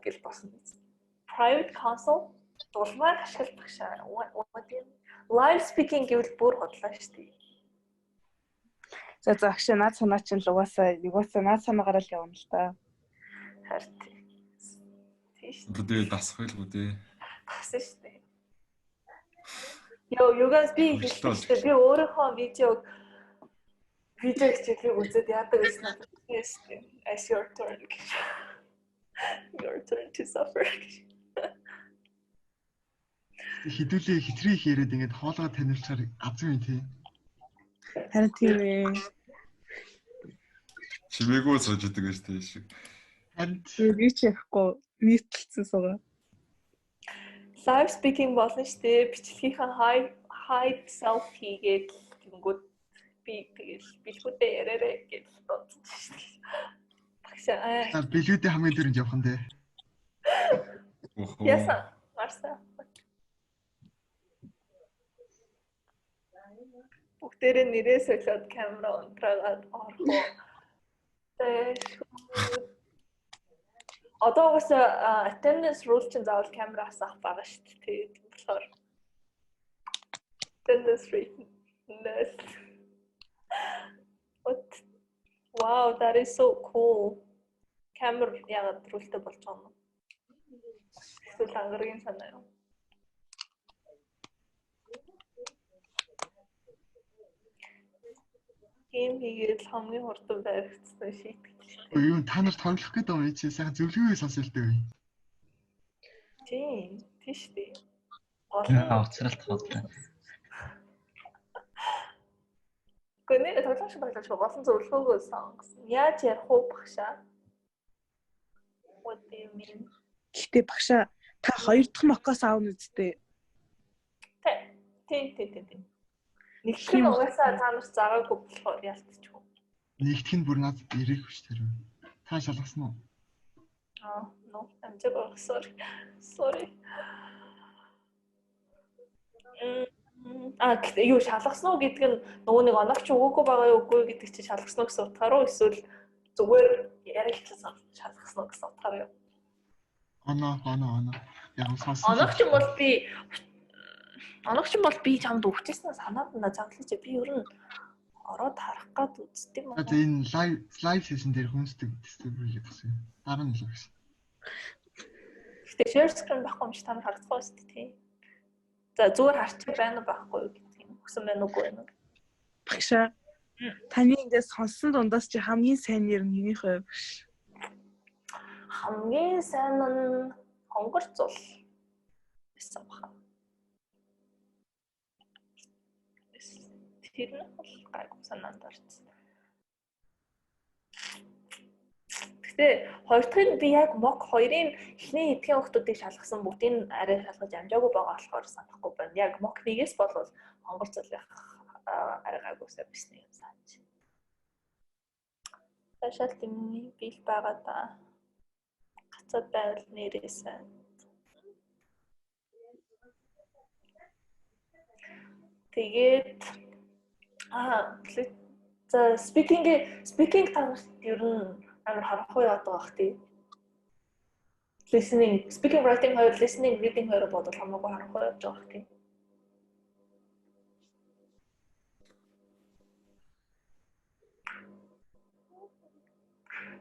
гэл босно. Private console дулмаар ашигладаг шаа. Live speaking гэвэл бүр бодлоо шүү дээ. За загш наад санаа чинь л угаасаа наад санаагаараа л явна л та. Харин тийш. Бүдээ дасах байлгүй дээ. Дасан шүү дээ. You guys би хэлчихсэн би өөрийнхөө видеог хичээл үзээд яадаг гэсэн юм. As your turn. Your turn to suffer. Хідүүлээ хитрий их яриад ингээд хоолоо танилцахаар авсан юм тий. Харин тийм ээ. Чимээгөө сууж идэг гэж тийм шиг. Харин Би ч яахгүй нийтлэлсэн суугаа. Live speaking болно шүү дээ. Бичлэгийнхаа hide self хийгээд тэнгүүд би тэгэл билгүүдээ яраарэ гэж бодсон шүү дээ. Багшаа. билүүдээ хамгийн дөрөнд явах нь дээ. Яса. Марса. Бүгдээрээ нэрээ солиод камера унтраагаад орхоо. Одоо угаасаа attendance rule чинь заавал камера асаах байгаа шүү дээ. Тэгээд болохоор attendance rate. What? Wow, that is so cool. Камера яагаад рултай болж байгаа юм? Эсвэл ангаргийн санаа юу? Ийм хийгээд хамгийн хурдан баригдсан шийтгэж. Юу та нарт тоглох гэдэг юм чи сайхан зөвлөгөө сонсё л дээ. Тийм шүү дээ. Уцралт хотлоо. Гэнэ тоглож байгаа болсон зөвлөгөөгөө сонгосон. Яаж ярих уу багшаа? What do you mean? Гэтэ багшаа та хоёр дахь мокоос аавна үсттэй. Тийм. Нэгтгэх нь угаасаа та нарт заагаагүй болохоор ялцчих. Нэгтгэх нь бүр надад ирэх биш тэр. Та шалгасан уу? No, I'm just sorry. Юу шалгасан уу гэдэг нь нөгөө нэг оногч өгөөгүй байгаа юу үгүй гэдэг чинь шалгасан уу гэсэн утгаар уу эсвэл зүгээр ярилцсан шалгасан уу гэсэн утгаар юу? Оноо. Яг сонсон. Оногч бол би чамд өгчээснээ санаад надад заглаж би ер нь ороод харах гад үзтiim юм. Энэ live session дээр хүмүүстэй дистрибьют хийсэн. Дараа нь л гэсэн. Гэтэ share screen байхгүй юм шиг та нар харагдахгүй шүү дээ тий. За зүгээр харчих байна уу байхгүй юу гэдэг юм. Хүсэн байна уугүй байна. Багшаа таны ингээс сонссон дундаас чи хамгийн сайн нэр нь юуних вэ? Хамгийн сайн нь хонгорцол байсан баха. Тэр нь бол гайгүй санаанд орсон. Гэтэ хоёр дахь нь би яг мок хоёрын эхний эдгээр хүмүүсийг шалгасан бүгдийг арай шалгаж амжаагүй байгаа болохоор санахгүй байна. Яг мок нэгээс бол хонгорцол явах арай гайгүй service юм санаж. Ташаал тэмний бил байгаа да. Гацаад байвал нэрээсэн. Тэгээд за speaking танарт ер нь амар харахгүй яваад байгаа хэ тий. Listening, speaking, writing хоёр, listening, reading хоёр бодвол хамаагүй харахгүй явж байгаа хэ тий.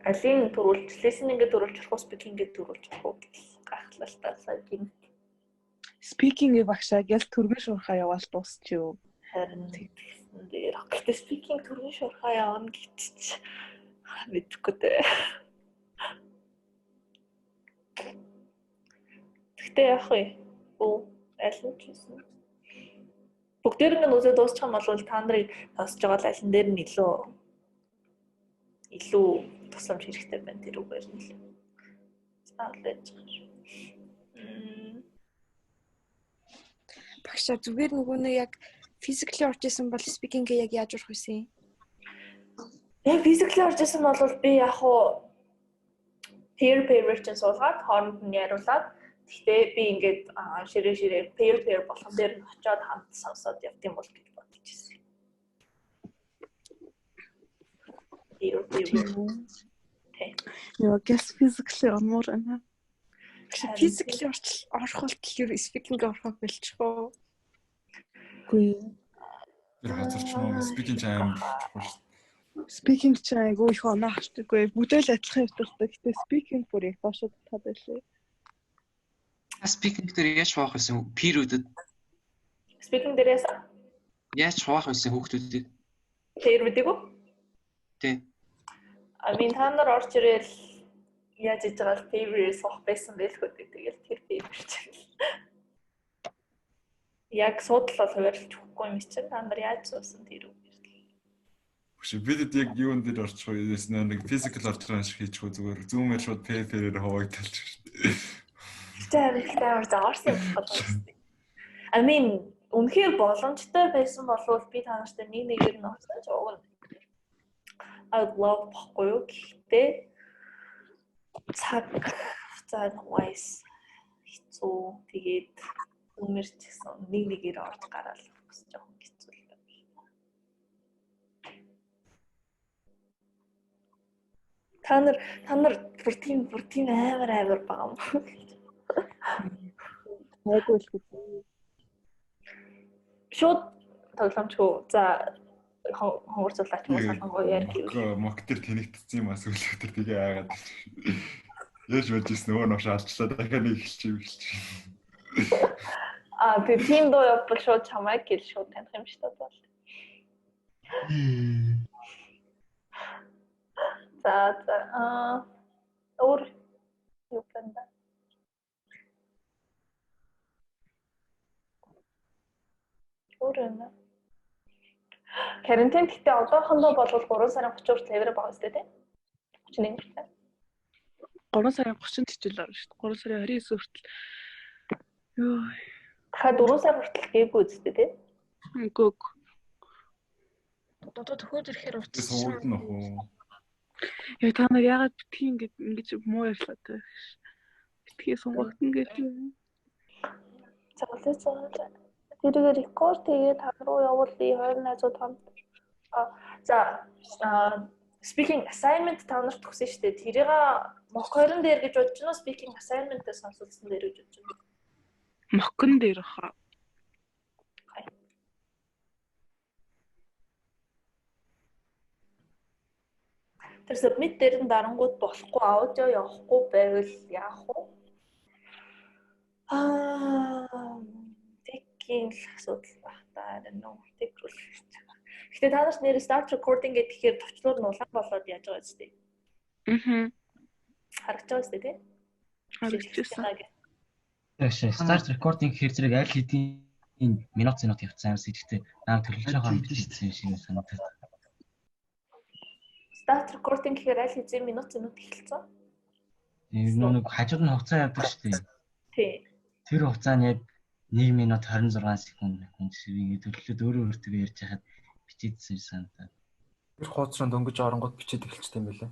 Алин төрүүлж, listening-гээ төрүүлж явах уу, speaking-гээ төрүүлж явах уу гэж гайхлаа л та сая. Speaking-ийг багшаа гэл төргөн шуурхаа яваал дуусчихв. Харин тэгсэн дээр гэхдээ speaking төргөн шуурхаа явна гэж мэдхгүй дээ. Гэхдээ яах вэ? Аль нь ч гэсэн. Бүгдээр нь үзээд дуусчих юм бол та нарыг сонсож байгаа аль нь дээр нь илүү тусламж хэрэгтэй байна тэр үгээр нь л. Заалж байгаа. Багшаа зүгээр нөгөө нэг яг physically орж исэн бол speaking-гээ яг яаж урах вэ? Яг physically орж исэн бол би яг хуу peer version суулгаад хооронд нь яриулаад гэхдээ би ингээд ширээ peer болгон дээр нь очиод хамт сонсоод явт юм бол гэж бодож ирсэн. Яа гэс physically ормоор байна. Physically орох бол тэр speaking-гээ орохыг болчихоо. Гүй. Тэр хазарч нөө speaking time чухал шүү. Speaking ч айгүй их оноохчдаггүй. Бүдэл адилхан явдаг. Гэтэ speaking бүр их доошод таад байлээ. Speaking дээр яаж хуваах вэ? Peer-үүдэд. Speaking дээр яаж хуваах вэ хүүхдүүдэд? Peer-үүдэг үү? Тийм. Та нар орж ирэл яаж иж байгаа peer-ээс хох байсан байлгүй тэгэл тэр peer чиг. Яг судлал хуваарлж өгөхгүй юм чинь та нар яаж суусан тэр үг. Бидэд яг юун дээр орчих вэ? Нэг physical орчрон шиг хийчихв зүгээр. Zoom-ээр шууд PayPal-ээр хуваагдталч шүү дээ. Тэр заарсан юм байна. I mean, үнэхээр боломжтой байсан болвол би та нартай нэгээр нь орсон ч уг нь I would love бохгүй юу гэхдээ цаг цаг wise хэцүү тэгээд өмөр ч гэсэн нэгээр орж гараал бас жоохон хэцүү л байна. Та нар бүр тийм амар байгаа юм. Айгуу л үү. Шууд тоглоомчгүй. За хонгорцуулаач мөн салангуу ярих юм. Моктер тэнэгтсэн юм асуулт өтер тгээ аагаад. Яаж бодчихсон нөгөө новш алчлаа дахиад нэг эхэлчих. Тэр тийм доо явбал шууд чамайг гэл шууд таних юм шүү дээ. За өөр юу байна? Өөрөөр карантин гэхдээ одоохондоо бол 3 сарын 30 хүртэл эвэр байгаа үстэй тий. 31 хүртэл. 3 сарын 30-нд хичээл орно шүү дээ. 3 сарын 29 хүртэл. Йоо. Дахиад 4 сар хүртэл гээгүй үстэй тий. Гүг. Одоо төхөөд ирэхээр уцсан. Суулна уу? Яг та нар яагаад битгий ингэж муу ярьлаа те. Битгий сунгагтан гэж. Цаалаа. Тэрийг рекорд хийгээд та руу явуулъя 20 найзууд хамт. За speaking assignment та нарт өгсөн шүү дээ. Тэрийг мохорон дээр гэж бодож байна уу? Speaking assignment-ээс сонсуулсан дээр гэж бодож байна. Мохкон дээр хаа. Тэр submit дээр нь дарангууд болохгүй аудио явахгүй байвал яах вэ? Тэгийн асуудал байх та нөө тэгвэл. Гэтэ та нарт нэр start recording гэхээр товчлууд нь улаан болоод яаж байгаа зү? Харагч байгаа зү тий? Харагчсан. Тэгш start recording гэхээр зэрэг аль хэдийн минут явцсан юмс ихтэй наам төлөж байгаа юм бичсэн шиг санагдав. Start recording гэхээр аль хэзээ минут эхэлсэн. Нэг хажууд нь хугацаа явдаг шүү дээ. Тий. Тэр хугацаа нь яг 1 минут 26 секунд ингээд төлөвлөд өөрөө өөртөө ярьж хахад бичээдсэн санагдав. Тэр хуудас руу дөнгөж оронгууд бичээд эхэлчихсэн юм байлаа.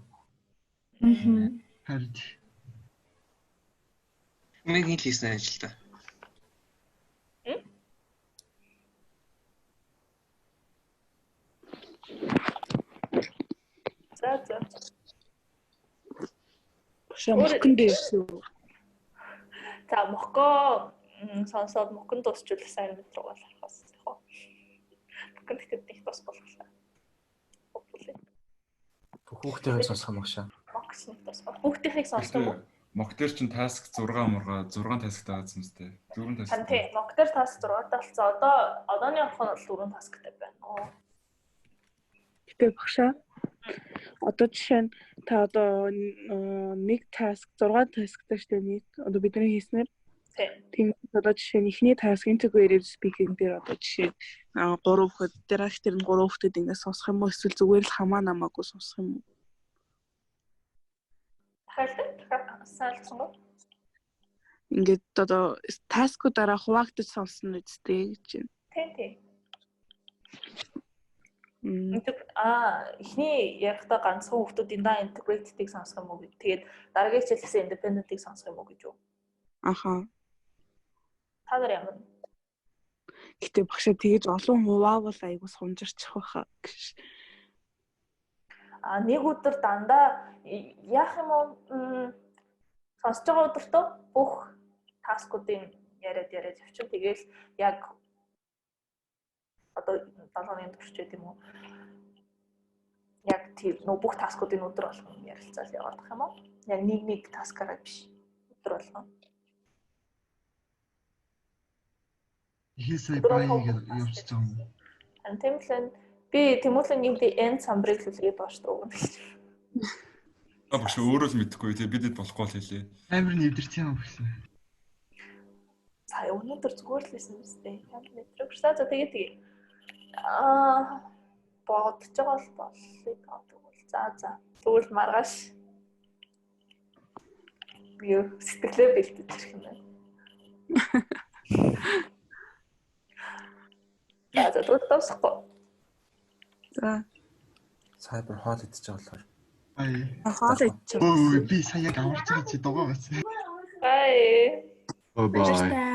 Харин Нэг хийсэн ажил та. За. Мохкон дээр шүү. За мохко сонсоод мохкон дуусчул assignment руу гарах бас яг. Мохкон тэгэхэд их тус болохоор. Хүүхдтэйгээ сонсох юм агшаа. Мохкс нэг тус. Хүүхдтэйгээ сонсох юм. Моктер чинь task 6 task таагаадсан мэт. 4 task. Тий, моктер task 6 талцсан. Одооний орхон бол 4 taskтай байна. Гэтэ багшаа. Одоо жишээ нь та одоо нэг task 6 taskтай штэ нийт. Одоо бидний хийснээр тийм одоо жишээ нь эхний task integrated speaking дээр одоо жишээ 3 хүүхэд дээр нь 3 хүүхэд ингэ сонсох юм уу эсвэл зүгээр л хамаа намаагүй сонсох юм уу? Ингээд одоо таскуудаараа хуваагдаж сонсно үстэй гэж байна. Тий. Эхний ярихдаа ганцхан хүүхдүүдийн даа integrated-ийг сонсох юм уу гэж. Тэгээд дараагийн хичээлээс independent-ийг сонсох юм уу гэж юу? Аха. Та нар ямар? Гэтэ багшаа тэгэж олон хуваавал айгуу сунжирчих байхаа гэж. Нэг өдөр дандаа яах юм уу? Сонсож байгаа өдөртөө бүх таскуудын яриад явчих. Тэгээл яг одоо 7-ны турш гэдэг юм уу? Яг тийм бүх таскуудын өдөр болгон ярилцаал яваад байгаа юм уу? Яг нэг таскаараа биш. Өдөр болгон. Хийсэй баяг явуулж байгаа юм. Тэмлэн би Тэмүүлэн нэмдээ end самбарыг хэлгээд бааш дуу гэж. Багш өөрөө л мэдэхгүй тий бидэд болохгүй л хэлээ. Амар нэвдэрч юм гэсэн. За өнөөдөр зүгээр л байсан юм зү. Ямар нэвтрэх шээ. За тэгээ. бодож байгаа л боллоо тэгвэл. За. Тэгвэл маргааш. Би сэтгэлээ бэлдэж ирэх юм байна. За тэгвэл дуусахгүй. За. Cyber хоол идчихэж байгаа болохоор. Хоол идчих. Би сая яг аварч байгаа чи дугаа байсан. Bye. Bye.